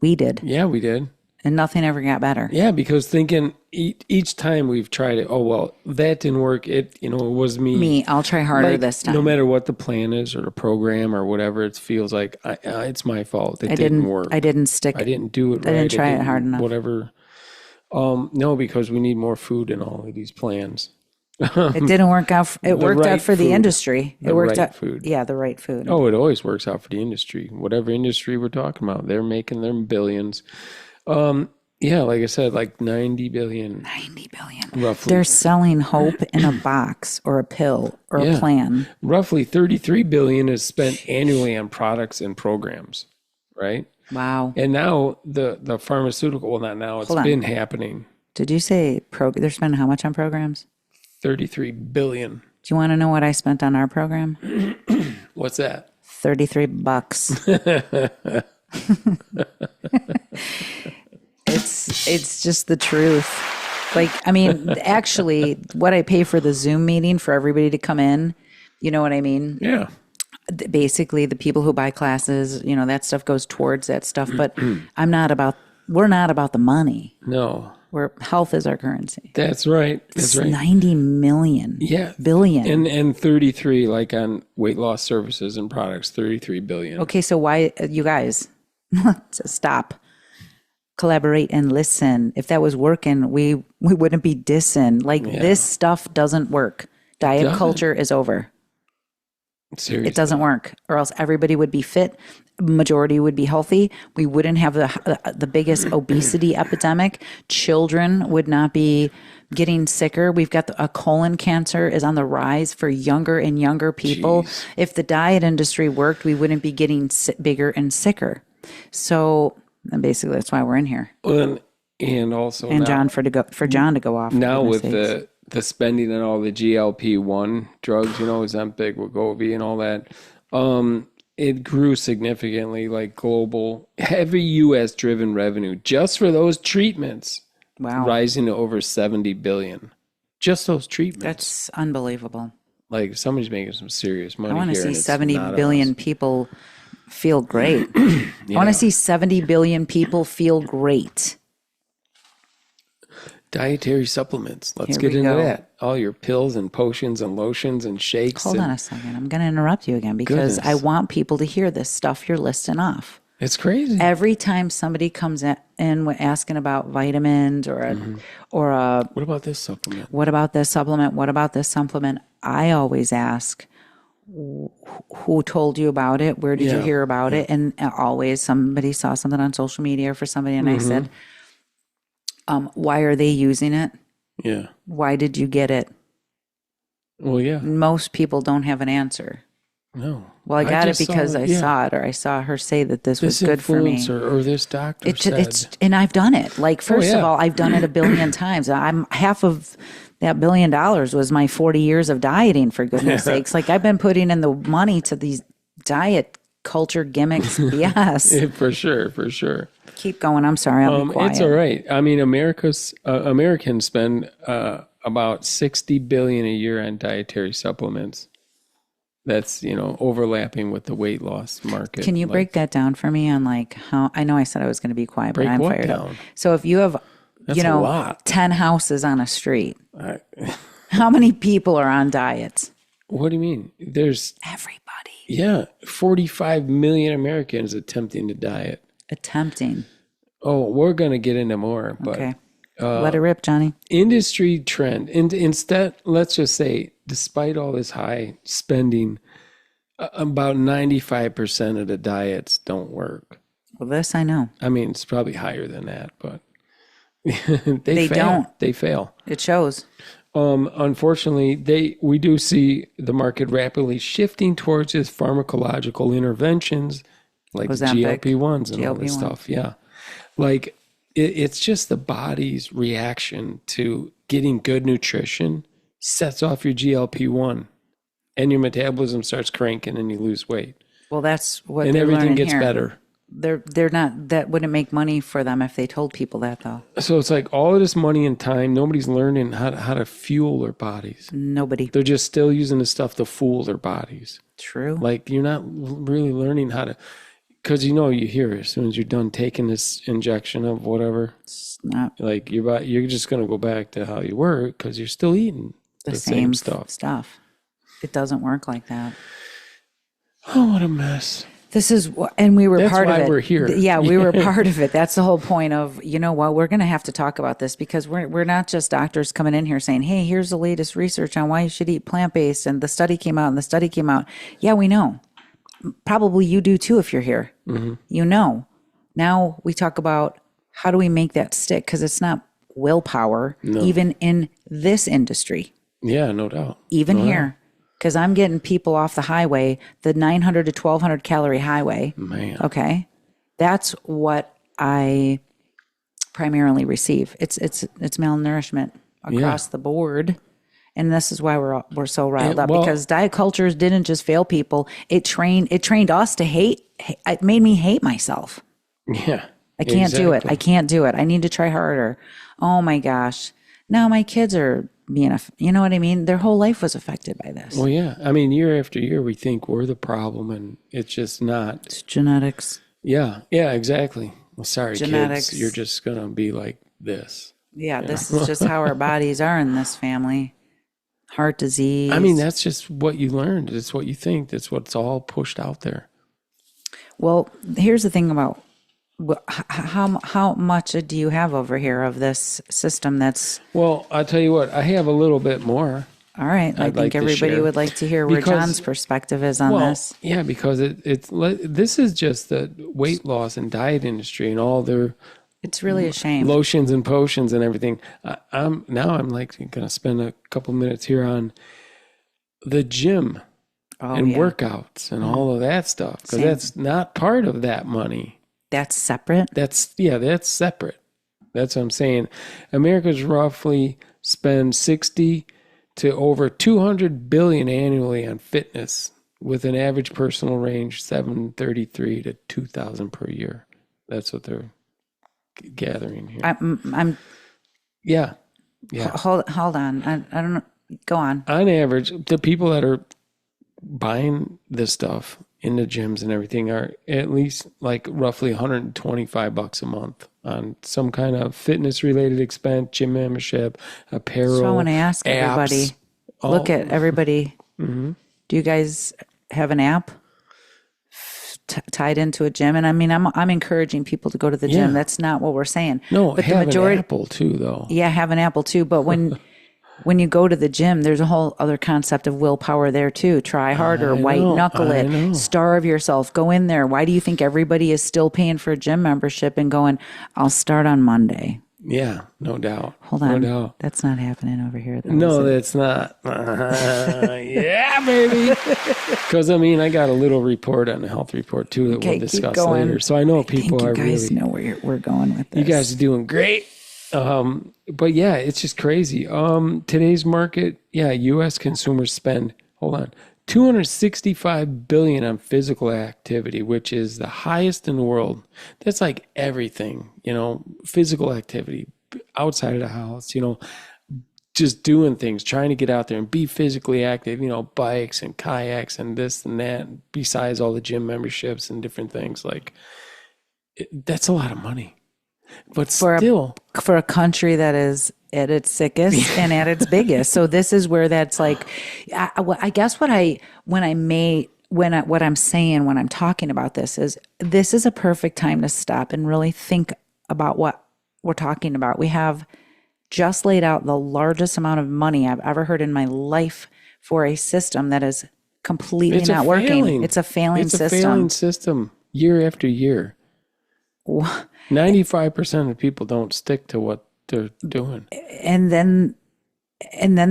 [SPEAKER 1] we did.
[SPEAKER 2] Yeah, we did.
[SPEAKER 1] And nothing ever got better.
[SPEAKER 2] Yeah, because thinking each time we've tried it, oh, well, that didn't work. It was me.
[SPEAKER 1] I'll try harder this time.
[SPEAKER 2] No matter what the plan is or the program or whatever, it feels like it's my fault. It didn't work.
[SPEAKER 1] I didn't stick.
[SPEAKER 2] I didn't do it right.
[SPEAKER 1] I didn't try it hard enough.
[SPEAKER 2] Whatever. No, because we need more food in all of these plans.
[SPEAKER 1] It didn't work out. It worked out for the industry. It worked out.
[SPEAKER 2] Food.
[SPEAKER 1] Yeah, the right food.
[SPEAKER 2] Oh, it always works out for the industry. Whatever industry we're talking about, they're making their billions. Yeah, like I said, like 90 billion.
[SPEAKER 1] 90 billion.
[SPEAKER 2] Roughly.
[SPEAKER 1] They're selling hope in a box or a pill or a plan.
[SPEAKER 2] Roughly 33 billion is spent annually on products and programs, right?
[SPEAKER 1] Wow.
[SPEAKER 2] And now the pharmaceutical, well, not now, it's been happening.
[SPEAKER 1] Did you say they're spending how much on programs?
[SPEAKER 2] 33 billion.
[SPEAKER 1] Do you want to know what I spent on our program?
[SPEAKER 2] What's that?
[SPEAKER 1] $33. It's just the truth. Like, I mean, actually, what I pay for the Zoom meeting for everybody to come in, you know what I mean?
[SPEAKER 2] Yeah.
[SPEAKER 1] Basically, the people who buy classes, that stuff goes towards that stuff. But we're not about the money.
[SPEAKER 2] No.
[SPEAKER 1] Health is our currency.
[SPEAKER 2] That's right. That's right.
[SPEAKER 1] 90 million.
[SPEAKER 2] Yeah.
[SPEAKER 1] Billion.
[SPEAKER 2] And 33, like on weight loss services and products, 33 billion.
[SPEAKER 1] Okay, so why, you guys, stop. Collaborate and listen. If that was working, we wouldn't be dissing. This stuff doesn't work. Diet culture is over.
[SPEAKER 2] Seriously.
[SPEAKER 1] It doesn't work, or else everybody would be fit. Majority would be healthy. We wouldn't have the biggest obesity epidemic. Children would not be getting sicker. We've got a colon cancer is on the rise for younger and younger people. Jeez. If the diet industry worked, we wouldn't be getting bigger and sicker. So basically, that's why we're in here.
[SPEAKER 2] And also,
[SPEAKER 1] and John for John to go off
[SPEAKER 2] now with the spending on all the GLP-1 drugs, Ozempic, Wegovy, and all that. It grew significantly, like global, heavy U.S. driven revenue just for those treatments.
[SPEAKER 1] Wow,
[SPEAKER 2] rising to over 70 billion. Just those treatments.
[SPEAKER 1] That's unbelievable.
[SPEAKER 2] Like somebody's making some serious money.
[SPEAKER 1] I want to
[SPEAKER 2] see
[SPEAKER 1] 70 billion people feel great. I want to see 70 billion people feel great.
[SPEAKER 2] Dietary supplements. Let's get into that. All your pills and potions and lotions and shakes.
[SPEAKER 1] Hold on a second. I'm going to interrupt you again because I want people to hear this stuff you're listing off.
[SPEAKER 2] It's crazy.
[SPEAKER 1] Every time somebody comes in asking about vitamins or
[SPEAKER 2] what about this supplement?
[SPEAKER 1] What about this supplement? What about this supplement? I always ask, who told you about it? Where did you hear about it? And always somebody saw something on social media for somebody, and I said, why are they using it?
[SPEAKER 2] Yeah.
[SPEAKER 1] Why did you get it?
[SPEAKER 2] Well, yeah.
[SPEAKER 1] Most people don't have an answer.
[SPEAKER 2] No.
[SPEAKER 1] Well, I got it because I saw it, or I saw her say that this was good for me.
[SPEAKER 2] Or this doctor said.
[SPEAKER 1] And I've done it. Like, first of all, I've done it a billion times. I'm half of that $1 billion was my 40 years of dieting, for goodness sakes. Like, I've been putting in the money to these diet culture gimmicks. Yes.
[SPEAKER 2] For sure.
[SPEAKER 1] Keep going. I'm sorry. I'll be quiet.
[SPEAKER 2] It's all right. I mean, Americans spend about $60 billion a year on dietary supplements. That's, overlapping with the weight loss market.
[SPEAKER 1] Can you break that down for me on how, I know I said I was going to be quiet, but I'm fired up. So if you have, 10 houses on a street, How many people are on diets?
[SPEAKER 2] What do you mean? There's,
[SPEAKER 1] Everybody.
[SPEAKER 2] 45 million Americans attempting to diet.
[SPEAKER 1] Attempting.
[SPEAKER 2] Oh, we're going to get into more, but
[SPEAKER 1] Okay. Let it rip, Johnny.
[SPEAKER 2] industry trend. And instead, let's just say, despite all this high spending, about 95% of the diets don't work.
[SPEAKER 1] Well, this I know.
[SPEAKER 2] I mean, it's probably higher than that, but
[SPEAKER 1] They
[SPEAKER 2] fail.
[SPEAKER 1] don't.
[SPEAKER 2] They fail.
[SPEAKER 1] It shows.
[SPEAKER 2] Unfortunately, we do see the market rapidly shifting towards its pharmacological interventions like
[SPEAKER 1] Ozempic,
[SPEAKER 2] GLP-1s and all this
[SPEAKER 1] GLP-1.
[SPEAKER 2] stuff. Yeah. Like it's just the body's reaction to getting good nutrition sets off your GLP-1 and your metabolism starts cranking and you lose weight.
[SPEAKER 1] Well, that's what
[SPEAKER 2] And
[SPEAKER 1] they're
[SPEAKER 2] everything
[SPEAKER 1] learning
[SPEAKER 2] gets
[SPEAKER 1] here.
[SPEAKER 2] better.
[SPEAKER 1] They're not. That wouldn't make money for them if they told people that, though.
[SPEAKER 2] So it's like all of this money and time, nobody's learning how to fuel their bodies.
[SPEAKER 1] Nobody.
[SPEAKER 2] They're just still using the stuff to fool their bodies.
[SPEAKER 1] True.
[SPEAKER 2] Like you're not really learning how to, because you hear as soon as you're done taking this injection of whatever,
[SPEAKER 1] It's not
[SPEAKER 2] like you're just going to go back to how you were because you're still eating
[SPEAKER 1] the
[SPEAKER 2] same
[SPEAKER 1] same
[SPEAKER 2] stuff.
[SPEAKER 1] It doesn't work like that.
[SPEAKER 2] Oh, what a mess.
[SPEAKER 1] This is, and we were
[SPEAKER 2] That's
[SPEAKER 1] part of
[SPEAKER 2] why
[SPEAKER 1] it.
[SPEAKER 2] we're here.
[SPEAKER 1] Yeah, we were part of it. That's the whole point of, you know what, we're going to have to talk about this because we're not just doctors coming in here saying, hey, here's the latest research on why you should eat plant-based. And the study came out and the study came out. Yeah, we know. Probably you do too if you're here.
[SPEAKER 2] Mm-hmm.
[SPEAKER 1] You know. Now we talk about how do we make that stick? Because it's not willpower, even in this industry,
[SPEAKER 2] Yeah, no doubt.
[SPEAKER 1] even
[SPEAKER 2] No doubt.
[SPEAKER 1] here. Because I'm getting people off the highway, the 900 to 1200 calorie highway.
[SPEAKER 2] Man.
[SPEAKER 1] Okay. That's what I primarily receive. It's malnourishment across the board. And this is why we're so riled up, because diet cultures didn't just fail people. It trained us to hate. It made me hate myself.
[SPEAKER 2] Yeah.
[SPEAKER 1] I can't do it.
[SPEAKER 2] exactly.
[SPEAKER 1] I can't do it. I need to try harder. Oh my gosh. Now my kids are being, you know what I mean? Their whole life was affected by this.
[SPEAKER 2] Well, yeah. I mean, year after year, we think we're the problem and it's just not.
[SPEAKER 1] It's genetics.
[SPEAKER 2] Yeah. Yeah, exactly. Well, sorry,
[SPEAKER 1] Genetics.
[SPEAKER 2] kids. You're just going to be like this.
[SPEAKER 1] Yeah, this is just how our bodies are in this family. Heart disease.
[SPEAKER 2] I mean, that's just what you learned. It's what you think. That's what's all pushed out there.
[SPEAKER 1] Well, here's the thing about how much do you have over here of this system that's
[SPEAKER 2] Well, I'll tell you what, I have a little bit more.
[SPEAKER 1] all right. I
[SPEAKER 2] I'd
[SPEAKER 1] think
[SPEAKER 2] like to
[SPEAKER 1] everybody
[SPEAKER 2] share.
[SPEAKER 1] would like to hear where
[SPEAKER 2] Because-
[SPEAKER 1] John's perspective is on
[SPEAKER 2] Well,
[SPEAKER 1] this.
[SPEAKER 2] yeah, because this is just the weight loss and diet industry and all their
[SPEAKER 1] It's really a shame.
[SPEAKER 2] lotions and potions and everything. I'm like going to spend a couple minutes here on the gym and
[SPEAKER 1] yeah.
[SPEAKER 2] workouts and all of that stuff, because
[SPEAKER 1] Same.
[SPEAKER 2] that's not part of that money.
[SPEAKER 1] That's separate.
[SPEAKER 2] That's separate. That's what I'm saying. Americans roughly spend 60 to over 200 billion annually on fitness, with an average personal range 733 to 2,000 per year. That's what they're gathering here.
[SPEAKER 1] I'm
[SPEAKER 2] Yeah.
[SPEAKER 1] hold on. I don't know. Go on.
[SPEAKER 2] On average, the people that are buying this stuff in the gyms and everything are at least like roughly $125 a month on some kind of fitness related expense, gym membership, apparel.
[SPEAKER 1] So I want to ask
[SPEAKER 2] apps,
[SPEAKER 1] everybody. Look at everybody.
[SPEAKER 2] Mm-hmm.
[SPEAKER 1] Do you guys have an app tied into a gym? And I mean, I'm encouraging people to go to the gym.
[SPEAKER 2] Yeah.
[SPEAKER 1] That's not what we're saying.
[SPEAKER 2] No,
[SPEAKER 1] but
[SPEAKER 2] have
[SPEAKER 1] the majority,
[SPEAKER 2] an Apple too, though.
[SPEAKER 1] yeah, have an Apple too. But when you go to the gym, there's a whole other concept of willpower there too. Try harder, white knuckle
[SPEAKER 2] I
[SPEAKER 1] it,
[SPEAKER 2] know.
[SPEAKER 1] starve yourself, go in there. Why do you think everybody is still paying for a gym membership and going, I'll start on Monday?
[SPEAKER 2] Yeah, no doubt.
[SPEAKER 1] Hold on.
[SPEAKER 2] No doubt.
[SPEAKER 1] That's not happening over here, though.
[SPEAKER 2] No,
[SPEAKER 1] is it?
[SPEAKER 2] that's not. Yeah, baby. Because I mean, I got a little report on the health report too that
[SPEAKER 1] Okay,
[SPEAKER 2] we'll
[SPEAKER 1] keep
[SPEAKER 2] discuss
[SPEAKER 1] going.
[SPEAKER 2] later. So I know
[SPEAKER 1] I think
[SPEAKER 2] people
[SPEAKER 1] you
[SPEAKER 2] are
[SPEAKER 1] guys
[SPEAKER 2] really.
[SPEAKER 1] know where we're going with this.
[SPEAKER 2] You guys are doing great. But yeah, it's just crazy. Today's market, yeah, U.S. consumers spend, hold on, $265 billion on physical activity, which is the highest in the world. That's like everything, physical activity outside of the house, just doing things, trying to get out there and be physically active, bikes and kayaks and this and that, besides all the gym memberships and different things. Like, that's a lot of money. But
[SPEAKER 1] for
[SPEAKER 2] still,
[SPEAKER 1] for a country that is at its sickest and at its biggest. So this is where that's like, I guess what I'm saying when I'm talking about this is a perfect time to stop and really think about what we're talking about. We have just laid out the largest amount of money I've ever heard in my life for a system that is completely not working. It's a failing system.
[SPEAKER 2] It's a failing system year after year. 95% of people don't stick to what they're doing.
[SPEAKER 1] And then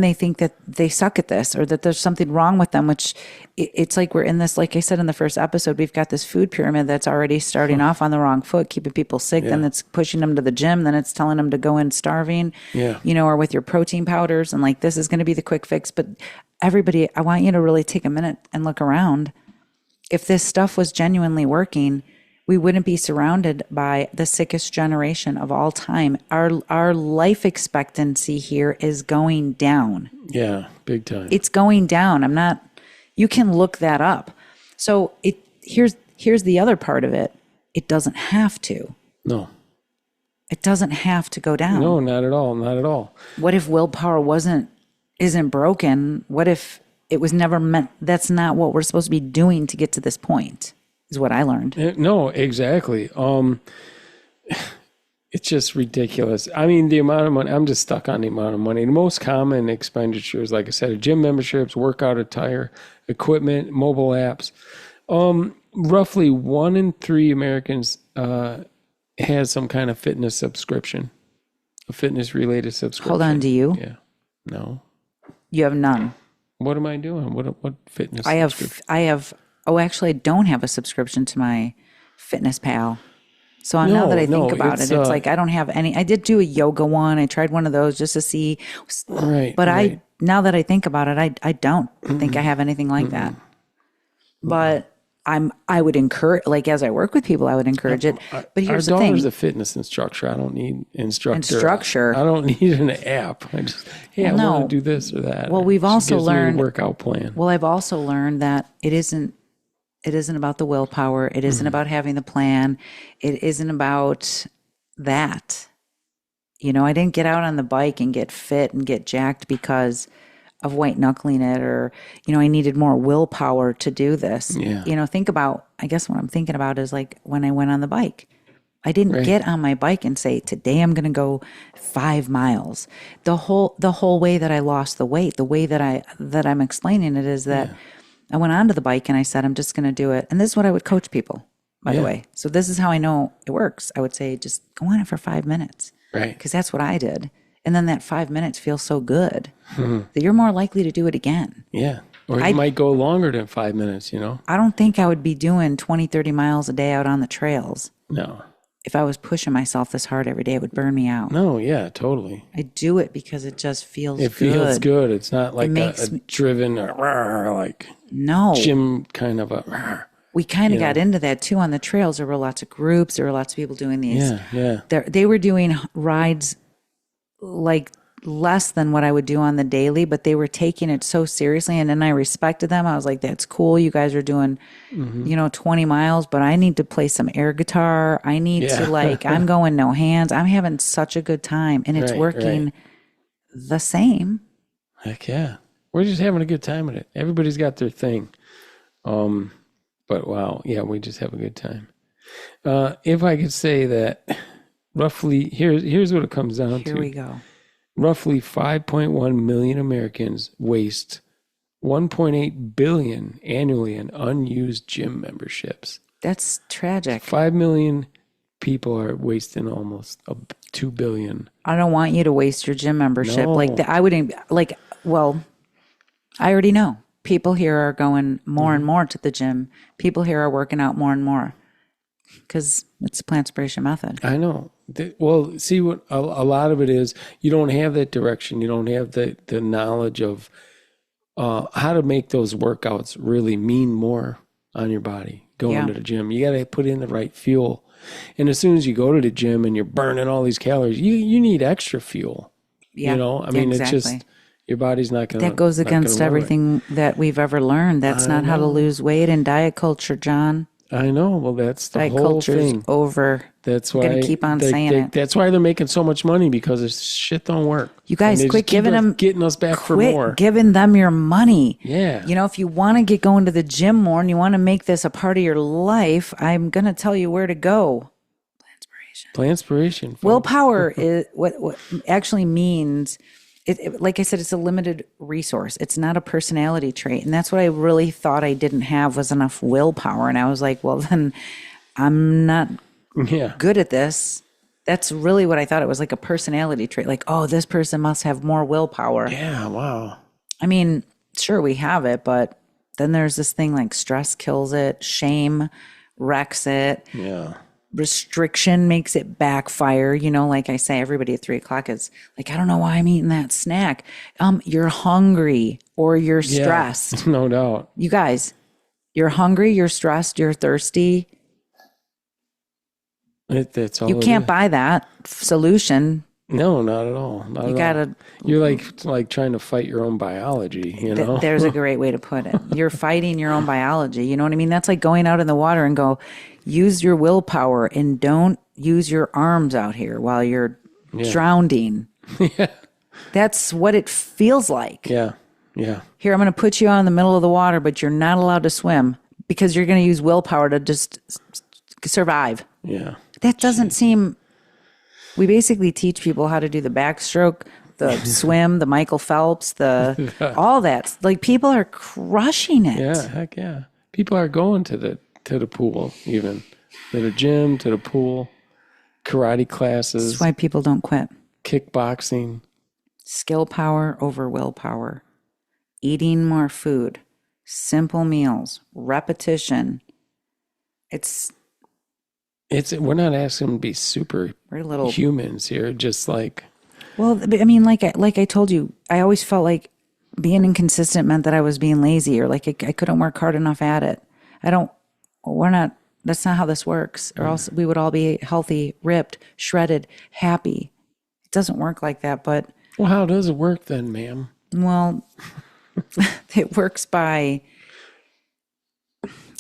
[SPEAKER 1] they think that they suck at this or that there's something wrong with them, which it's like we're in this, like I said in the first episode, we've got this food pyramid that's already starting off on the wrong foot, keeping people sick. Then it's pushing them to the gym. Then it's telling them to go in starving, or with your protein powders. And like, this is going to be the quick fix. But everybody, I want you to really take a minute and look around. If this stuff was genuinely working, we wouldn't be surrounded by the sickest generation of all time. Our life expectancy here is going down.
[SPEAKER 2] Yeah, big time.
[SPEAKER 1] It's going down. You can look that up. So here's the other part of it. It doesn't have to.
[SPEAKER 2] No.
[SPEAKER 1] It doesn't have to go down.
[SPEAKER 2] No, not at all. Not at all.
[SPEAKER 1] What if willpower isn't broken? What if it was never meant? That's not what we're supposed to be doing to get to this point. Is what I learned.
[SPEAKER 2] No, exactly. It's just ridiculous. I mean, the amount of money, I'm just stuck on the amount of money. The most common expenditures, like I said, are gym memberships, workout attire, equipment, mobile apps. Roughly 1 in 3 Americans has some kind of fitness subscription, a fitness-related subscription.
[SPEAKER 1] Hold on, do you?
[SPEAKER 2] Yeah. No.
[SPEAKER 1] You have none.
[SPEAKER 2] What am I doing? What fitness
[SPEAKER 1] Actually, I don't have a subscription to my Fitness Pal. So now that I think about it, it's like I don't have any. I did do a yoga one. I tried one of those just to see.
[SPEAKER 2] Right.
[SPEAKER 1] But now that I think about it, I don't think I have anything like that. But I would encourage, like as I work with people, I would encourage it. But here's the thing:
[SPEAKER 2] our daughter's a fitness instructor. I don't need instructor. I don't need an app. I just I want to do this or that.
[SPEAKER 1] Well, we've also learned
[SPEAKER 2] a workout plan.
[SPEAKER 1] Well, I've also learned that it isn't about the willpower. It isn't about having the plan. It isn't about that. I didn't get out on the bike and get fit and get jacked because of white-knuckling it or, I needed more willpower to do this.
[SPEAKER 2] Yeah.
[SPEAKER 1] Think about, I guess what I'm thinking about is like when I went on the bike. I didn't get on my bike and say, today I'm going to go 5 miles. The whole way that I lost the weight, the way that I'm explaining it is that I went onto the bike and I said, I'm just going to do it. And this is what I would coach people, by the way. So this is how I know it works. I would say, just go on it for 5 minutes.
[SPEAKER 2] Right.
[SPEAKER 1] Because that's what I did. And then that 5 minutes feels so good that you're more likely to do it again.
[SPEAKER 2] Yeah. Or you might go longer than 5 minutes,
[SPEAKER 1] I don't think I would be doing 20, 30 miles a day out on the trails.
[SPEAKER 2] No.
[SPEAKER 1] If I was pushing myself this hard every day, it would burn me out.
[SPEAKER 2] No, yeah, totally.
[SPEAKER 1] I do it because it just feels good.
[SPEAKER 2] It feels good. It's not like a driven or like gym kind of a...
[SPEAKER 1] We kind of got into that too on the trails. There were lots of groups. There were lots of people doing these.
[SPEAKER 2] Yeah.
[SPEAKER 1] They were doing rides like less than what I would do on the daily, but they were taking it so seriously. And then I respected them. I was like, that's cool. You guys are doing, 20 miles, but I need to play some air guitar. I need to I'm going no hands. I'm having such a good time and it's working the same.
[SPEAKER 2] Heck yeah. We're just having a good time with it. Everybody's got their thing. But wow. Yeah, we just have a good time. If I could say that roughly, here's what it comes down to.
[SPEAKER 1] Here we go.
[SPEAKER 2] Roughly 5.1 million Americans waste 1.8 billion annually in unused gym memberships.
[SPEAKER 1] That's tragic.
[SPEAKER 2] 5 million people are wasting almost 2 billion.
[SPEAKER 1] I don't want you to waste your gym membership.
[SPEAKER 2] No.
[SPEAKER 1] I already know. People here are going more and more to the gym. People here are working out more and more because it's a Plantspiration method.
[SPEAKER 2] I know. Well, see what a lot of it is, you don't have that direction. You don't have the knowledge of how to make those workouts really mean more on your body going to the gym. You got to put in the right fuel. And as soon as you go to the gym and you're burning all these calories, you need extra fuel.
[SPEAKER 1] Yeah,
[SPEAKER 2] It's just, your body's not going to.
[SPEAKER 1] That goes against everything that we've ever learned. That's not how to lose weight in diet culture, John.
[SPEAKER 2] I know. Well, that's the
[SPEAKER 1] Diet
[SPEAKER 2] whole
[SPEAKER 1] culture's
[SPEAKER 2] thing.
[SPEAKER 1] over.
[SPEAKER 2] That's
[SPEAKER 1] I'm
[SPEAKER 2] why
[SPEAKER 1] gonna keep on saying it.
[SPEAKER 2] That's why they're making so much money, because this shit don't work.
[SPEAKER 1] You guys,
[SPEAKER 2] And they
[SPEAKER 1] quit
[SPEAKER 2] just keep
[SPEAKER 1] giving them,
[SPEAKER 2] getting us back for
[SPEAKER 1] quit
[SPEAKER 2] more.
[SPEAKER 1] giving them your money.
[SPEAKER 2] Yeah.
[SPEAKER 1] You know, if you want to get going to the gym more and you want to make this a part of your life, I'm gonna tell you where to go.
[SPEAKER 2] Plantspiration. Folks.
[SPEAKER 1] Willpower is what actually means. Like I said, it's a limited resource. It's not a personality trait, and that's what I really thought I didn't have was enough willpower. And I was like, well, then I'm not
[SPEAKER 2] Yeah.
[SPEAKER 1] good at this. That's really what I thought it was, like a personality trait. Like, oh, this person must have more willpower.
[SPEAKER 2] Yeah. Wow.
[SPEAKER 1] I mean, sure, we have it, but then there's this thing like stress kills it, shame wrecks it.
[SPEAKER 2] Yeah.
[SPEAKER 1] Restriction makes it backfire. You know, like I say, everybody at 3:00 is like, I don't know why I'm eating that snack. You're hungry or you're stressed.
[SPEAKER 2] No doubt.
[SPEAKER 1] You guys, you're hungry, you're stressed, you're thirsty.
[SPEAKER 2] That's all
[SPEAKER 1] You can't buy that solution.
[SPEAKER 2] No, not at all. Not
[SPEAKER 1] You
[SPEAKER 2] at
[SPEAKER 1] gotta.
[SPEAKER 2] all. You're like trying to fight your own biology, you know?
[SPEAKER 1] There's a great way to put it. You're fighting your own biology. You know what I mean? That's like going out in the water and go, use your willpower and don't use your arms out here while you're drowning.
[SPEAKER 2] Yeah.
[SPEAKER 1] That's what it feels like.
[SPEAKER 2] Yeah. Yeah.
[SPEAKER 1] Here, I'm going to put you out in the middle of the water, but you're not allowed to swim because you're going to use willpower to just survive.
[SPEAKER 2] Yeah.
[SPEAKER 1] That doesn't seem. We basically teach people how to do the backstroke, the swim, the Michael Phelps, all that. Like, people are crushing it.
[SPEAKER 2] Yeah, heck yeah. People are going to the pool, even to the gym, to the pool, karate classes.
[SPEAKER 1] That's why people don't quit.
[SPEAKER 2] Kickboxing.
[SPEAKER 1] Skill power over willpower. Eating more food. Simple meals. Repetition.
[SPEAKER 2] We're not asking them to be super
[SPEAKER 1] very little
[SPEAKER 2] humans here, just like.
[SPEAKER 1] Well, I mean, like I told you, I always felt like being inconsistent meant that I was being lazy or like I couldn't work hard enough at it. That's not how this works, or else we would all be healthy, ripped, shredded, happy. It doesn't work like that, but.
[SPEAKER 2] Well, how does it work then, ma'am?
[SPEAKER 1] Well, it works by.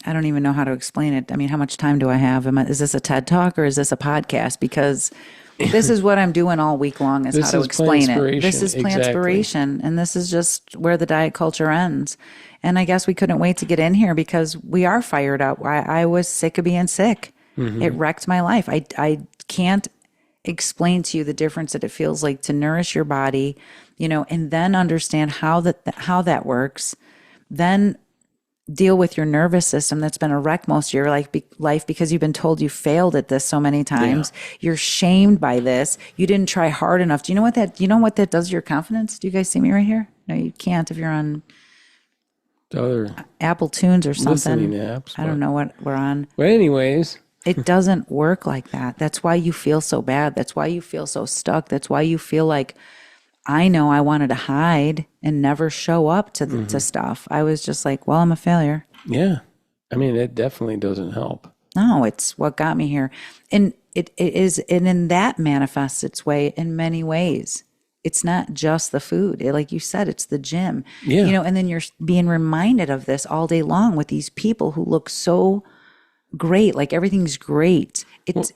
[SPEAKER 1] I don't even know how to explain it. I mean, how much time do I have? Is this a TED Talk or is this a podcast? Because this is what I'm doing all week long is how to explain it. This is Plantspiration, and this is just where the diet culture ends. And I guess we couldn't wait to get in here because we are fired up. I was sick of being sick. Mm-hmm. It wrecked my life. I can't explain to you the difference that it feels like to nourish your body, and then understand how that works. Then deal with your nervous system that's been a wreck most of your life because you've been told you failed at this so many times. Yeah. You're shamed by this. You didn't try hard enough. Do you know what that does to your confidence? Do you guys see me right here? No, you can't if you're on
[SPEAKER 2] other
[SPEAKER 1] Apple Tunes or something.
[SPEAKER 2] Listening apps.
[SPEAKER 1] I don't know what we're on.
[SPEAKER 2] But anyways.
[SPEAKER 1] It doesn't work like that. That's why you feel so bad. That's why you feel so stuck. That's why you feel like, I know I wanted to hide and never show up to stuff. I was just like, well, I'm a failure.
[SPEAKER 2] Yeah. I mean, it definitely doesn't help.
[SPEAKER 1] No, it's what got me here. And it is, and in that manifests its way in many ways. It's not just the food. Like you said, it's the gym.
[SPEAKER 2] Yeah.
[SPEAKER 1] And then you're being reminded of this all day long with these people who look so great. Like everything's great. It's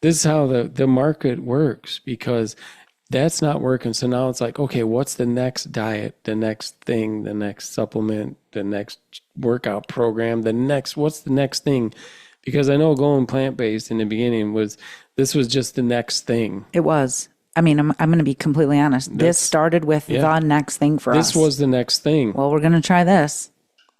[SPEAKER 2] this is how the market works, because that's not working. So now it's like, okay, what's the next diet, the next thing, the next supplement, the next workout program, what's the next thing? Because I know going plant-based in the beginning was just the next thing.
[SPEAKER 1] It was. I mean, I'm going to be completely honest. This started with the next thing for us.
[SPEAKER 2] This was the next thing.
[SPEAKER 1] Well, we're going to try this.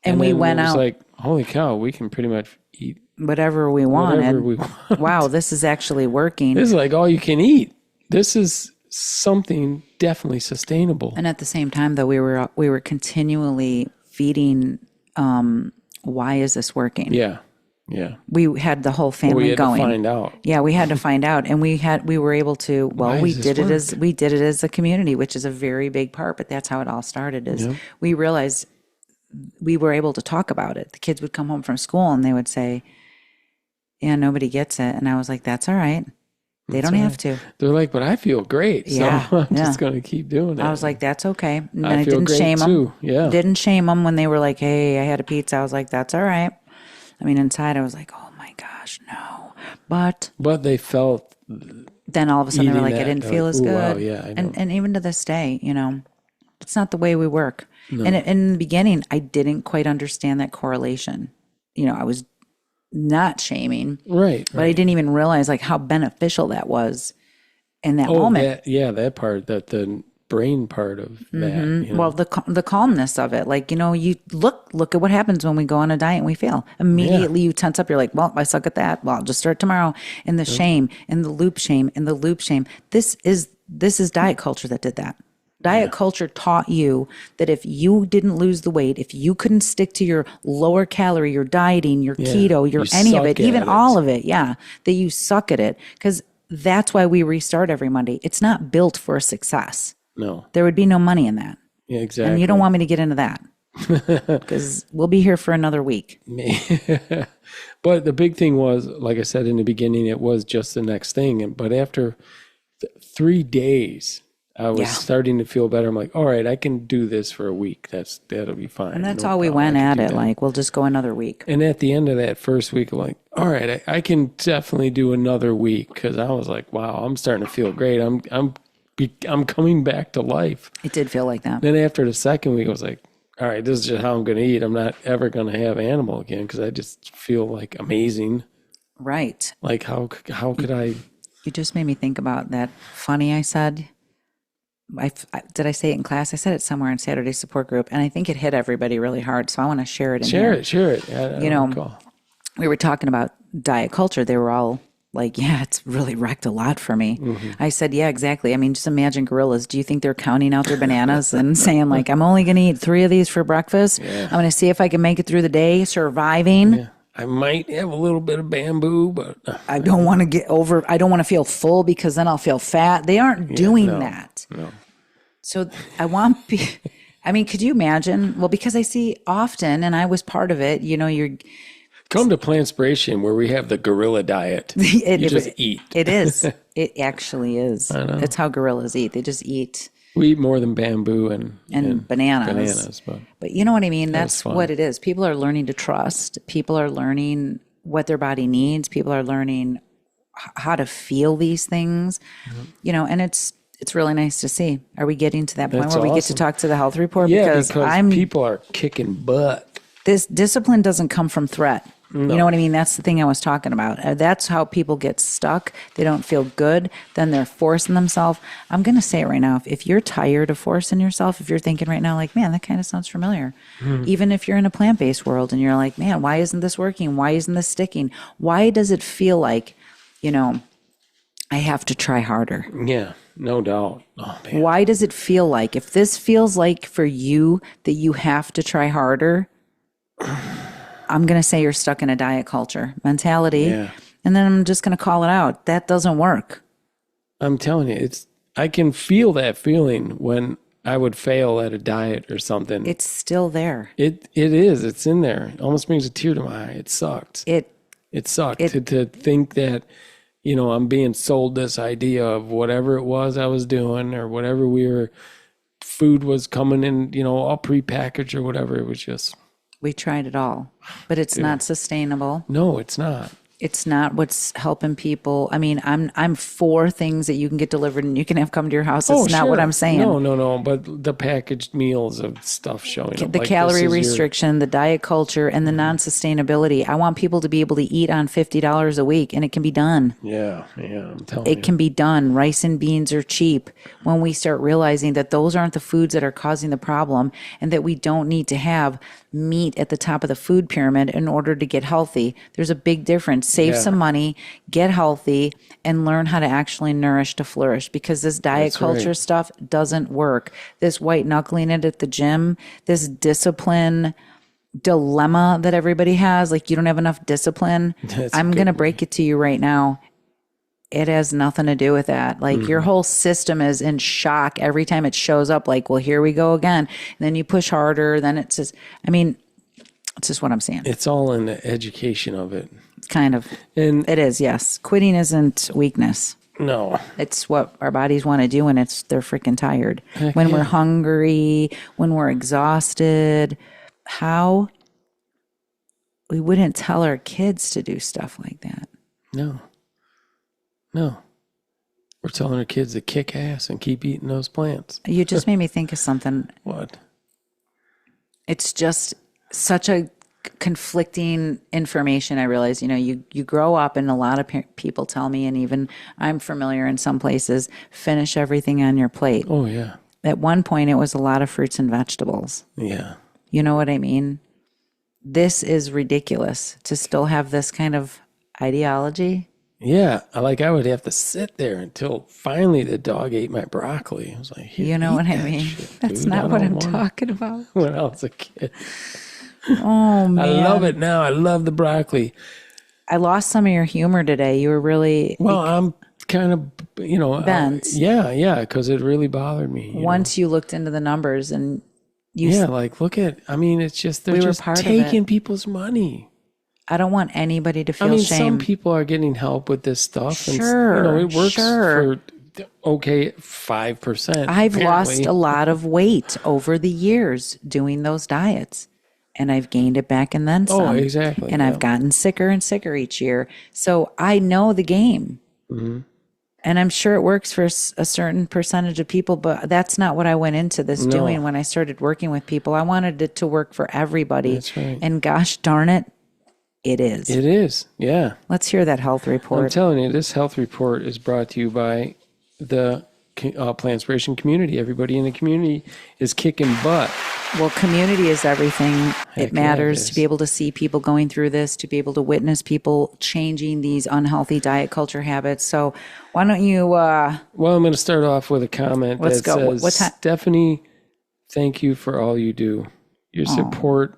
[SPEAKER 1] And we went out.
[SPEAKER 2] It was like, holy cow, we can pretty much eat
[SPEAKER 1] whatever we wanted. Wow, this is actually working.
[SPEAKER 2] This is like all you can eat. This is something definitely sustainable.
[SPEAKER 1] And at the same time, though, we were continually feeding. Why is this working?
[SPEAKER 2] Yeah, yeah.
[SPEAKER 1] We had the whole family
[SPEAKER 2] we had
[SPEAKER 1] going.
[SPEAKER 2] to find out.
[SPEAKER 1] Yeah, we had to find out, and we were able to. Well, we did it as a community, which is a very big part. But that's how it all started. We realized we were able to talk about it. The kids would come home from school and they would say, yeah, nobody gets it. And I was like, that's all right. They don't have to.
[SPEAKER 2] They're like, but I feel great. So
[SPEAKER 1] Yeah,
[SPEAKER 2] I'm just going to keep doing it.
[SPEAKER 1] I was like, that's okay. And
[SPEAKER 2] I
[SPEAKER 1] I
[SPEAKER 2] feel
[SPEAKER 1] didn't
[SPEAKER 2] great
[SPEAKER 1] shame them.
[SPEAKER 2] too. Yeah.
[SPEAKER 1] Didn't shame them when they were like, hey, I had a pizza. I was like, that's all right. I mean, inside I was like, oh my gosh, no. But
[SPEAKER 2] they felt
[SPEAKER 1] then all of a sudden they were
[SPEAKER 2] eating
[SPEAKER 1] like, I
[SPEAKER 2] that,
[SPEAKER 1] didn't
[SPEAKER 2] they're
[SPEAKER 1] feel
[SPEAKER 2] like,
[SPEAKER 1] as
[SPEAKER 2] "Ooh,
[SPEAKER 1] good.
[SPEAKER 2] wow, yeah, I know."
[SPEAKER 1] And even to this day, it's not the way we work. And in the beginning, I didn't quite understand that correlation. I was not shaming.
[SPEAKER 2] Right.
[SPEAKER 1] But I didn't even realize like how beneficial that was in that moment.
[SPEAKER 2] That part, the brain part of that.
[SPEAKER 1] Well, the calmness of it, like you look at what happens when we go on a diet and we fail. Immediately you tense up. You're like, well, I suck at that. Well, I'll just start tomorrow. And the shame and the loop shame and the loop shame. This is diet culture that did that. Diet culture taught you that if you didn't lose the weight, if you couldn't stick to your lower calorie, your dieting, your keto, your any of it, even all of it, that you suck at it. Because that's why we restart every Monday. It's not built for success.
[SPEAKER 2] No.
[SPEAKER 1] There would be no money in that.
[SPEAKER 2] Yeah, exactly.
[SPEAKER 1] And you don't want me to get into that because we'll be here for another week.
[SPEAKER 2] But the big thing was, like I said in the beginning, it was just the next thing. But after 3 days, I was starting to feel better. I'm like, all right, I can do this for a week. That'll be fine.
[SPEAKER 1] And that's all we went at it. Like, we'll just go another week.
[SPEAKER 2] And at the end of that first week, I'm like, all right, I can definitely do another week, because I was like, wow, I'm starting to feel great. I'm coming back to life.
[SPEAKER 1] It did feel like that.
[SPEAKER 2] Then after the second week, I was like, all right, this is just how I'm going to eat. I'm not ever going to have animal again, because I just feel like amazing.
[SPEAKER 1] Right.
[SPEAKER 2] Like, how could I?
[SPEAKER 1] You just made me think about that funny I said. Did I say it in class? I said it somewhere in Saturday support group, and I think it hit everybody really hard. So I want to share it in here.
[SPEAKER 2] Share it. I don't recall.
[SPEAKER 1] We were talking about diet culture. They were all like, yeah, it's really wrecked a lot for me. Mm-hmm. I said, yeah, exactly. I mean, just imagine gorillas. Do you think they're counting out their bananas and saying like, I'm only going to eat 3 of these for breakfast. Yeah. I'm going to see if I can make it through the day surviving.
[SPEAKER 2] Yeah. I might have a little bit of bamboo, but
[SPEAKER 1] I don't want to I don't want to feel full, because then I'll feel fat. They aren't doing that.
[SPEAKER 2] No.
[SPEAKER 1] So I want, I mean, could you imagine? Well, because I see often, and I was part of it, you're.
[SPEAKER 2] Come to Plantspiration, where we have the gorilla diet. You just eat.
[SPEAKER 1] It is. It actually is. I know. That's how gorillas eat. They just eat.
[SPEAKER 2] We eat more than bamboo and
[SPEAKER 1] bananas. But you know what I mean? That's what it is. People are learning to trust. People are learning what their body needs. People are learning how to feel these things, and it's really nice to see. Are we getting to that point where we get to talk to the health report?
[SPEAKER 2] Yeah, because people are kicking butt.
[SPEAKER 1] This discipline doesn't come from threat. No. You know what I mean? That's the thing I was talking about. That's how people get stuck. They don't feel good. Then they're forcing themselves. I'm going to say it right now. If you're tired of forcing yourself, if you're thinking right now, like, man, that kind of sounds familiar. Even if you're in a plant-based world and you're like, man, why isn't this working? Why isn't this sticking? Why does it feel like, I have to try harder?
[SPEAKER 2] Yeah, no doubt. Oh, man.
[SPEAKER 1] Why does it feel like, if this feels like for you that you have to try harder, I'm going to say you're stuck in a diet culture mentality. Yeah. And then I'm just going to call it out. That doesn't work.
[SPEAKER 2] I'm telling you, I can feel that feeling when I would fail at a diet or something.
[SPEAKER 1] It's still there.
[SPEAKER 2] It is. It's in there. It almost brings a tear to my eye. It sucked. It sucked to think that, I'm being sold this idea of whatever it was I was doing, or whatever food was coming in, all prepackaged or whatever. It was just.
[SPEAKER 1] We tried it all, but it's not sustainable.
[SPEAKER 2] No, it's not.
[SPEAKER 1] It's not what's helping people. I mean, I'm for things that you can get delivered and you can have come to your house. That's not what I'm saying.
[SPEAKER 2] No. But the packaged meals of stuff showing up.
[SPEAKER 1] The calorie restriction, the diet culture, and the non-sustainability. I want people to be able to eat on $50 a week, and it can be done.
[SPEAKER 2] Yeah, I'm telling you.
[SPEAKER 1] It can be done. Rice and beans are cheap when we start realizing that those aren't the foods that are causing the problem, and that we don't need to have meat at the top of the food pyramid in order to get healthy. There's a big difference. Save some money, get healthy, and learn how to actually nourish to flourish, because this diet culture stuff doesn't work. This white-knuckling it at the gym, this discipline dilemma that everybody has, like you don't have enough discipline. I'm going to break it to you right now. It has nothing to do with that. Like your whole system is in shock every time it shows up. Like, well, here we go again. And then you push harder. Then it's just, it's just what I'm saying.
[SPEAKER 2] It's all in the education of it.
[SPEAKER 1] Kind of. And it is, yes. Quitting isn't weakness.
[SPEAKER 2] No.
[SPEAKER 1] It's what our bodies want to do when they're freaking tired.
[SPEAKER 2] Heck
[SPEAKER 1] When
[SPEAKER 2] yeah.
[SPEAKER 1] we're hungry, when we're exhausted, how we wouldn't tell our kids to do stuff like that.
[SPEAKER 2] No. No. We're telling our kids to kick ass and keep eating those plants.
[SPEAKER 1] You just made me think of something.
[SPEAKER 2] What?
[SPEAKER 1] It's just such a conflicting information. I realize, you grow up and a lot of people tell me, and even I'm familiar in some places, finish everything on your plate.
[SPEAKER 2] Oh, yeah.
[SPEAKER 1] At one point, it was a lot of fruits and vegetables.
[SPEAKER 2] Yeah.
[SPEAKER 1] You know what I mean? This is ridiculous to still have this kind of ideology.
[SPEAKER 2] Yeah. I would have to sit there until finally the dog ate my broccoli. I was like,
[SPEAKER 1] You know what I mean?
[SPEAKER 2] shit,
[SPEAKER 1] That's
[SPEAKER 2] dude.
[SPEAKER 1] not
[SPEAKER 2] I
[SPEAKER 1] what
[SPEAKER 2] don't
[SPEAKER 1] I'm
[SPEAKER 2] want it.
[SPEAKER 1] talking about.
[SPEAKER 2] When I was a kid.
[SPEAKER 1] Oh, man.
[SPEAKER 2] I love it now. I love the broccoli.
[SPEAKER 1] I lost some of your humor today. You were really,
[SPEAKER 2] Well, I'm kind of,
[SPEAKER 1] Bent.
[SPEAKER 2] yeah, because it really bothered me.
[SPEAKER 1] once you looked into the numbers and you
[SPEAKER 2] Yeah, look at, it's just, they're
[SPEAKER 1] We were
[SPEAKER 2] just
[SPEAKER 1] part of
[SPEAKER 2] taking
[SPEAKER 1] it.
[SPEAKER 2] people's money.
[SPEAKER 1] I don't want anybody to feel shame.
[SPEAKER 2] Some people are getting help with this stuff.
[SPEAKER 1] Sure,
[SPEAKER 2] And, it works
[SPEAKER 1] sure.
[SPEAKER 2] for, 5%.
[SPEAKER 1] I've lost
[SPEAKER 2] apparently.
[SPEAKER 1] a lot of weight over the years doing those diets, and I've gained it back and then some.
[SPEAKER 2] Oh, exactly.
[SPEAKER 1] And I've gotten sicker and sicker each year. So I know the game.
[SPEAKER 2] Mm-hmm.
[SPEAKER 1] And I'm sure it works for a certain percentage of people, but that's not what I went into this doing when I started working with people. I wanted it to work for everybody.
[SPEAKER 2] That's right.
[SPEAKER 1] And gosh darn it, it is.
[SPEAKER 2] It is, yeah.
[SPEAKER 1] Let's hear that health
[SPEAKER 2] I'm
[SPEAKER 1] report.
[SPEAKER 2] telling you, this health report is brought to you by the Plantspiration community. Everybody in the community is kicking butt.
[SPEAKER 1] Well, community is everything.
[SPEAKER 2] Heck
[SPEAKER 1] It matters
[SPEAKER 2] yeah, it
[SPEAKER 1] to be able to see people going through this, to be able to witness people changing these unhealthy diet culture habits. So why don't you,
[SPEAKER 2] Well, I'm going to start off with a comment
[SPEAKER 1] Let's
[SPEAKER 2] that
[SPEAKER 1] go.
[SPEAKER 2] says, Stephanie, thank you for all you do. Your support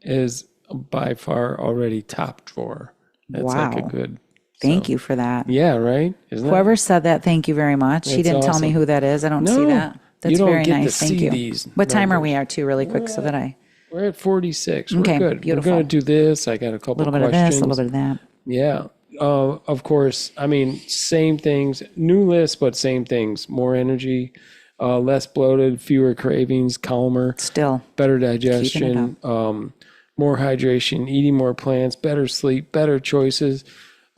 [SPEAKER 2] is by far already top drawer. That's like a
[SPEAKER 1] Wow.
[SPEAKER 2] good...
[SPEAKER 1] thank you for that.
[SPEAKER 2] Yeah, right? Isn't that?
[SPEAKER 1] Whoever said that, thank you very much. She
[SPEAKER 2] It's
[SPEAKER 1] didn't tell me
[SPEAKER 2] awesome.
[SPEAKER 1] who that is. I don't see
[SPEAKER 2] No,
[SPEAKER 1] that. That's
[SPEAKER 2] you don't
[SPEAKER 1] very
[SPEAKER 2] get to
[SPEAKER 1] nice. Thank
[SPEAKER 2] see
[SPEAKER 1] you.
[SPEAKER 2] these
[SPEAKER 1] What time are
[SPEAKER 2] numbers.
[SPEAKER 1] we at too, really quick, so that I...
[SPEAKER 2] We're at 46. We're
[SPEAKER 1] Okay,
[SPEAKER 2] good.
[SPEAKER 1] beautiful.
[SPEAKER 2] We're going to do this. I got a couple
[SPEAKER 1] A little bit
[SPEAKER 2] questions.
[SPEAKER 1] of this, a little bit of that.
[SPEAKER 2] Yeah. Of course, same things. New list, but same things. More energy, less bloated, fewer cravings, calmer,
[SPEAKER 1] Still.
[SPEAKER 2] better digestion, more hydration, eating more plants, better sleep, better choices.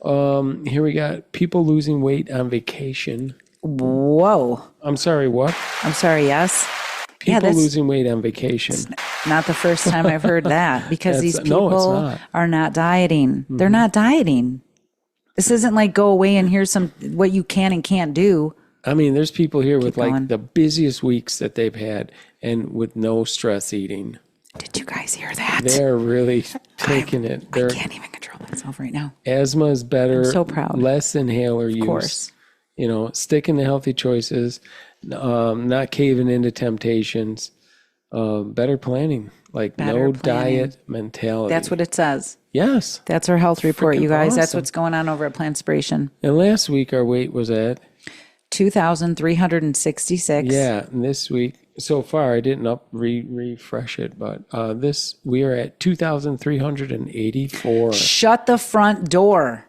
[SPEAKER 2] Here we got people losing weight on vacation.
[SPEAKER 1] Whoa.
[SPEAKER 2] I'm sorry, what?
[SPEAKER 1] I'm sorry, yes?
[SPEAKER 2] People
[SPEAKER 1] that's
[SPEAKER 2] losing weight on vacation.
[SPEAKER 1] not the first time I've heard that, because these
[SPEAKER 2] No, it's
[SPEAKER 1] people
[SPEAKER 2] not.
[SPEAKER 1] are not dieting. They're not dieting. This isn't like go away and here's what you can and can't do.
[SPEAKER 2] There's people here with
[SPEAKER 1] going.
[SPEAKER 2] the busiest weeks that they've had and with no stress eating.
[SPEAKER 1] Did you guys hear that?
[SPEAKER 2] They're really taking it.
[SPEAKER 1] I can't even control myself right now.
[SPEAKER 2] Asthma is better.
[SPEAKER 1] I'm so proud.
[SPEAKER 2] Less inhaler use.
[SPEAKER 1] Of course.
[SPEAKER 2] Sticking to healthy choices, not caving into temptations, better planning,
[SPEAKER 1] Better
[SPEAKER 2] no
[SPEAKER 1] planning.
[SPEAKER 2] diet mentality.
[SPEAKER 1] That's what it says.
[SPEAKER 2] Yes.
[SPEAKER 1] That's our health report,
[SPEAKER 2] Freaking
[SPEAKER 1] you guys. That's
[SPEAKER 2] awesome.
[SPEAKER 1] what's going on over at Plantspiration.
[SPEAKER 2] And last week our weight was at
[SPEAKER 1] 2,366.
[SPEAKER 2] Yeah, and this week so far I didn't refresh it, but we are at 2,384.
[SPEAKER 1] Shut the front door.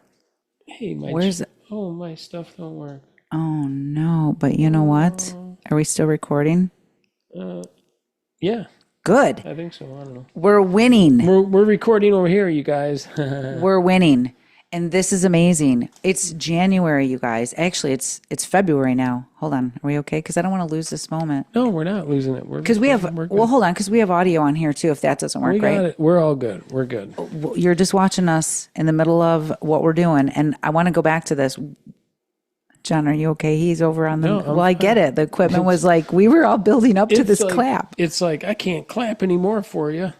[SPEAKER 2] Hey,
[SPEAKER 1] Where's it?
[SPEAKER 2] Oh, my stuff don't work.
[SPEAKER 1] Oh, no. But you know what? Are we still recording?
[SPEAKER 2] Yeah,
[SPEAKER 1] Good.
[SPEAKER 2] I think so. I don't know.
[SPEAKER 1] We're winning.
[SPEAKER 2] We're recording over here, you guys.
[SPEAKER 1] We're winning. And this is amazing. It's January, you guys. Actually, it's February now. Hold on. Are we okay? Because I don't want to lose this moment.
[SPEAKER 2] No, we're not losing it.
[SPEAKER 1] Because we have, well, hold on. Because we have audio on here too, if that doesn't work,
[SPEAKER 2] we got
[SPEAKER 1] right?
[SPEAKER 2] it. We're all good. We're good.
[SPEAKER 1] You're just watching us in the middle of what we're doing. And I want to go back to this. John, are you okay? He's over on the,
[SPEAKER 2] No, I'm
[SPEAKER 1] well, I get it. The equipment was like, we were all building up to this clap.
[SPEAKER 2] It's like, I can't clap anymore for you.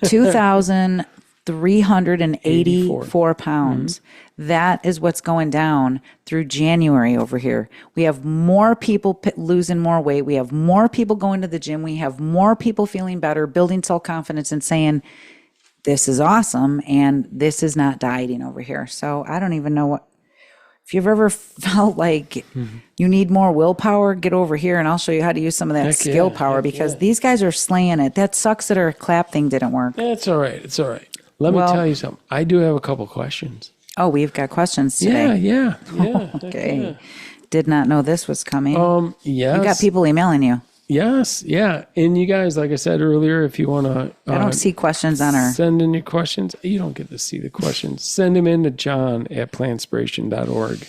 [SPEAKER 1] 2,384 pounds. That is what's going down through January over here. We have more people losing more weight. We have more people going to the gym. We have more people feeling better, building self-confidence and saying, this is awesome. And this is not dieting over here. So I don't even know what, if you've ever felt like you need more willpower, get over here and I'll show you how to use some of that skill power, because these guys are slaying it. That sucks that our clap thing didn't work.
[SPEAKER 2] That's all right. It's all right. Let me tell you something. I do have a couple questions.
[SPEAKER 1] Oh, we've got questions today.
[SPEAKER 2] Yeah.
[SPEAKER 1] Okay. Did not know this was coming.
[SPEAKER 2] Yes.
[SPEAKER 1] You got people emailing you.
[SPEAKER 2] Yes, yeah. And you guys, like I said earlier, if you want to
[SPEAKER 1] I don't see questions on our...
[SPEAKER 2] send in your questions, you don't get to see the questions. Send them in to John at plantspiration.org,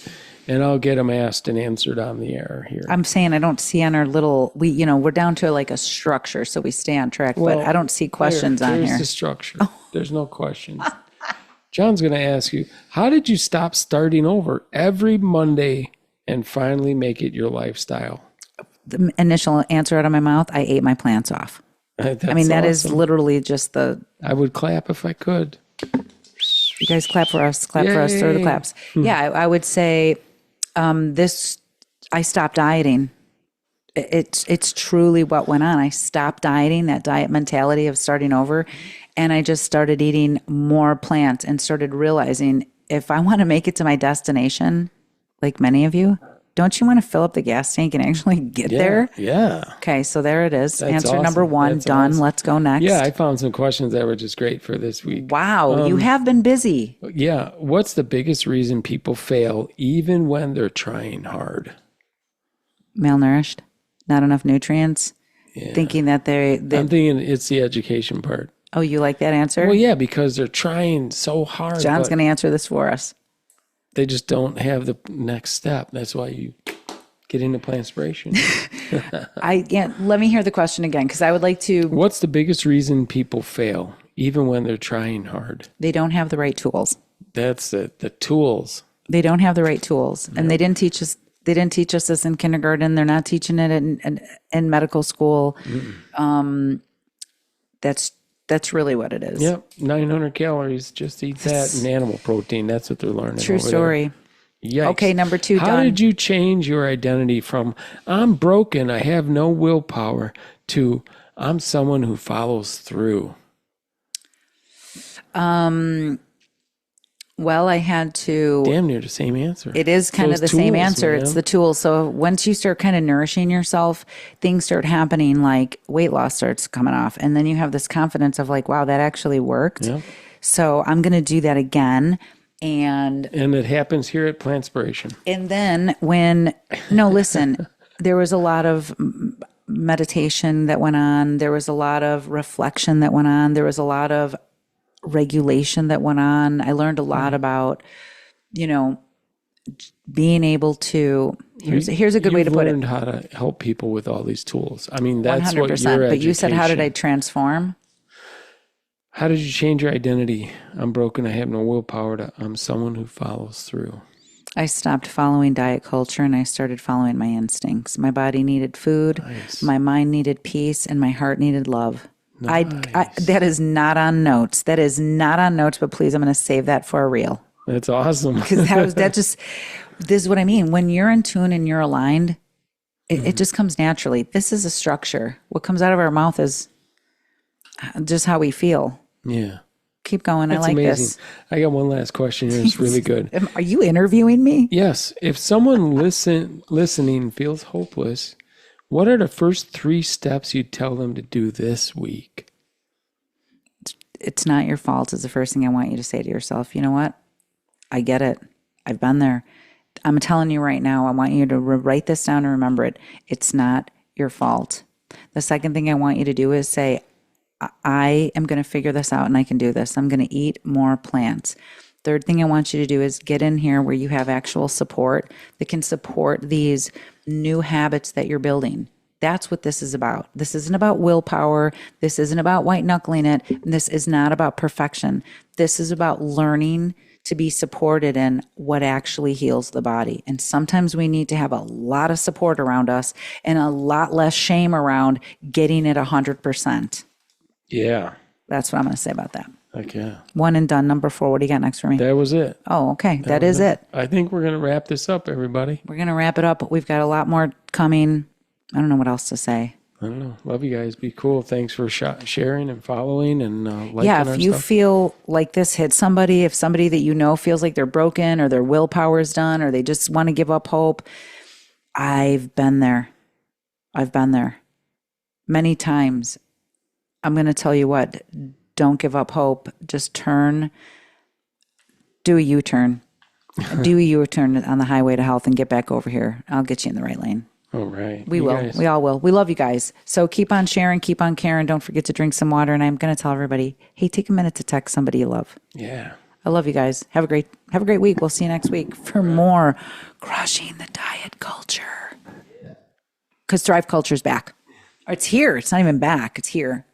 [SPEAKER 2] and I'll get them asked and answered on the air here.
[SPEAKER 1] I'm saying I don't see on our little... we're down to like a structure, so we stay on track, but I don't see questions on here.
[SPEAKER 2] There's the structure. There's no questions. John's going to ask you, how did you stop starting over every Monday and finally make it your lifestyle?
[SPEAKER 1] The initial answer out of my mouth, I ate my plants off. I mean, that is literally just the...
[SPEAKER 2] I would clap if I could.
[SPEAKER 1] You guys clap for us, throw the claps. Yeah, I would say I stopped dieting. It's truly what went on. I stopped dieting, that diet mentality of starting over, and I just started eating more plants and started realizing if I want to make it to my destination, like many of you, don't you want to fill up the gas tank and actually get there?
[SPEAKER 2] Yeah.
[SPEAKER 1] Okay, so there it is.
[SPEAKER 2] That's
[SPEAKER 1] Answer
[SPEAKER 2] awesome.
[SPEAKER 1] number one,
[SPEAKER 2] That's
[SPEAKER 1] done.
[SPEAKER 2] awesome.
[SPEAKER 1] Let's go next.
[SPEAKER 2] Yeah, I found some questions that were just great for this week.
[SPEAKER 1] Wow, you have been busy.
[SPEAKER 2] Yeah. What's the biggest reason people fail even when they're trying hard?
[SPEAKER 1] Malnourished, not enough nutrients, thinking that they
[SPEAKER 2] I'm thinking it's the education part.
[SPEAKER 1] Oh, you like that answer?
[SPEAKER 2] Well, yeah, because they're trying so hard.
[SPEAKER 1] John's going to answer this for us.
[SPEAKER 2] They just don't have the next step. That's why you get into Plantspiration.
[SPEAKER 1] Let me hear the question again, because I would like to...
[SPEAKER 2] What's the biggest reason people fail, even when they're trying hard?
[SPEAKER 1] They don't have the right tools.
[SPEAKER 2] That's it. The tools.
[SPEAKER 1] They don't have the right tools. And they didn't teach us... They didn't teach us this in kindergarten. They're not teaching it in medical school. That's really what it is.
[SPEAKER 2] Yep, 900 calories. Just eat that and animal protein. That's what they're learning.
[SPEAKER 1] True story.
[SPEAKER 2] Yikes.
[SPEAKER 1] Okay, number two,
[SPEAKER 2] How
[SPEAKER 1] done.
[SPEAKER 2] did you change your identity from I'm broken, I have no willpower, to I'm someone who follows through?
[SPEAKER 1] Well, I had to...
[SPEAKER 2] Damn near the same answer.
[SPEAKER 1] It is kind of the same answer.
[SPEAKER 2] Man.
[SPEAKER 1] It's the tools. So once you start kind of nourishing yourself, things start happening, like weight loss starts coming off. And then you have this confidence of like, wow, that actually worked.
[SPEAKER 2] Yep.
[SPEAKER 1] So I'm going to do that again. And
[SPEAKER 2] it happens here at Plantspiration.
[SPEAKER 1] And then listen, there was a lot of meditation that went on. There was a lot of reflection that went on. There was a lot of regulation that went on. I learned a lot about, being able to, here's a good way to put it.
[SPEAKER 2] You've learned how to help people with all these tools. I mean, that's 100%, what your
[SPEAKER 1] But you said, how did I transform?
[SPEAKER 2] How did you change your identity? I'm broken. I have no willpower. To I'm someone who follows through.
[SPEAKER 1] I stopped following diet culture and I started following my instincts. My body needed food. Nice. My mind needed peace, and my heart needed love. Nice. That is not on notes. But please, I'm going to save that for a reel.
[SPEAKER 2] That's awesome.
[SPEAKER 1] Because this is what I mean. When you're in tune and you're aligned, it just comes naturally. This is a structure. What comes out of our mouth is just how we feel.
[SPEAKER 2] Yeah.
[SPEAKER 1] Keep going.
[SPEAKER 2] That's
[SPEAKER 1] I like
[SPEAKER 2] amazing.
[SPEAKER 1] this.
[SPEAKER 2] I got one last question here. It's really good.
[SPEAKER 1] Are you interviewing me?
[SPEAKER 2] Yes. If someone listening feels hopeless, what are the first 3 steps you'd tell them to do this week?
[SPEAKER 1] It's not your fault is the first thing I want you to say to yourself. You know what? I get it. I've been there. I'm telling you right now, I want you to write this down and remember it. It's not your fault. The second thing I want you to do is say, I am going to figure this out and I can do this. I'm going to eat more plants. Third thing I want you to do is get in here where you have actual support that can support these new habits that you're building. That's what this is about. This isn't about willpower. This isn't about white-knuckling it. This is not about perfection. This is about learning to be supported in what actually heals the body. And sometimes we need to have a lot of support around us and a lot less shame around getting it 100%.
[SPEAKER 2] Yeah.
[SPEAKER 1] That's what I'm going to say about that.
[SPEAKER 2] Okay.
[SPEAKER 1] One and done. Number 4. What do you got next for me?
[SPEAKER 2] That was it.
[SPEAKER 1] Oh, okay. That is it.
[SPEAKER 2] I think we're going to wrap this up, everybody.
[SPEAKER 1] We're going to wrap it up, but we've got a lot more coming. I don't know what else to say.
[SPEAKER 2] I don't know. Love you guys. Be cool. Thanks for sharing and following and liking
[SPEAKER 1] Yeah, if
[SPEAKER 2] our
[SPEAKER 1] you
[SPEAKER 2] stuff.
[SPEAKER 1] feel like this hit somebody, if somebody that you know feels like they're broken or their willpower is done or they just want to give up hope, I've been there. Many times. I'm going to tell you what, don't give up hope. Just turn do a U-turn. Do a U-turn on the highway to health and get back over here. I'll get you in the right lane.
[SPEAKER 2] All right.
[SPEAKER 1] We will. We all will. We love you guys. So keep on sharing, keep on caring. Don't forget to drink some water. And I'm going to tell everybody, hey, take a minute to text somebody you love.
[SPEAKER 2] Yeah.
[SPEAKER 1] I love you guys. Have a great week. We'll see you next week for more Crushing the Diet Culture. Because Thrive Culture is back. Or it's here. It's not even back. It's here.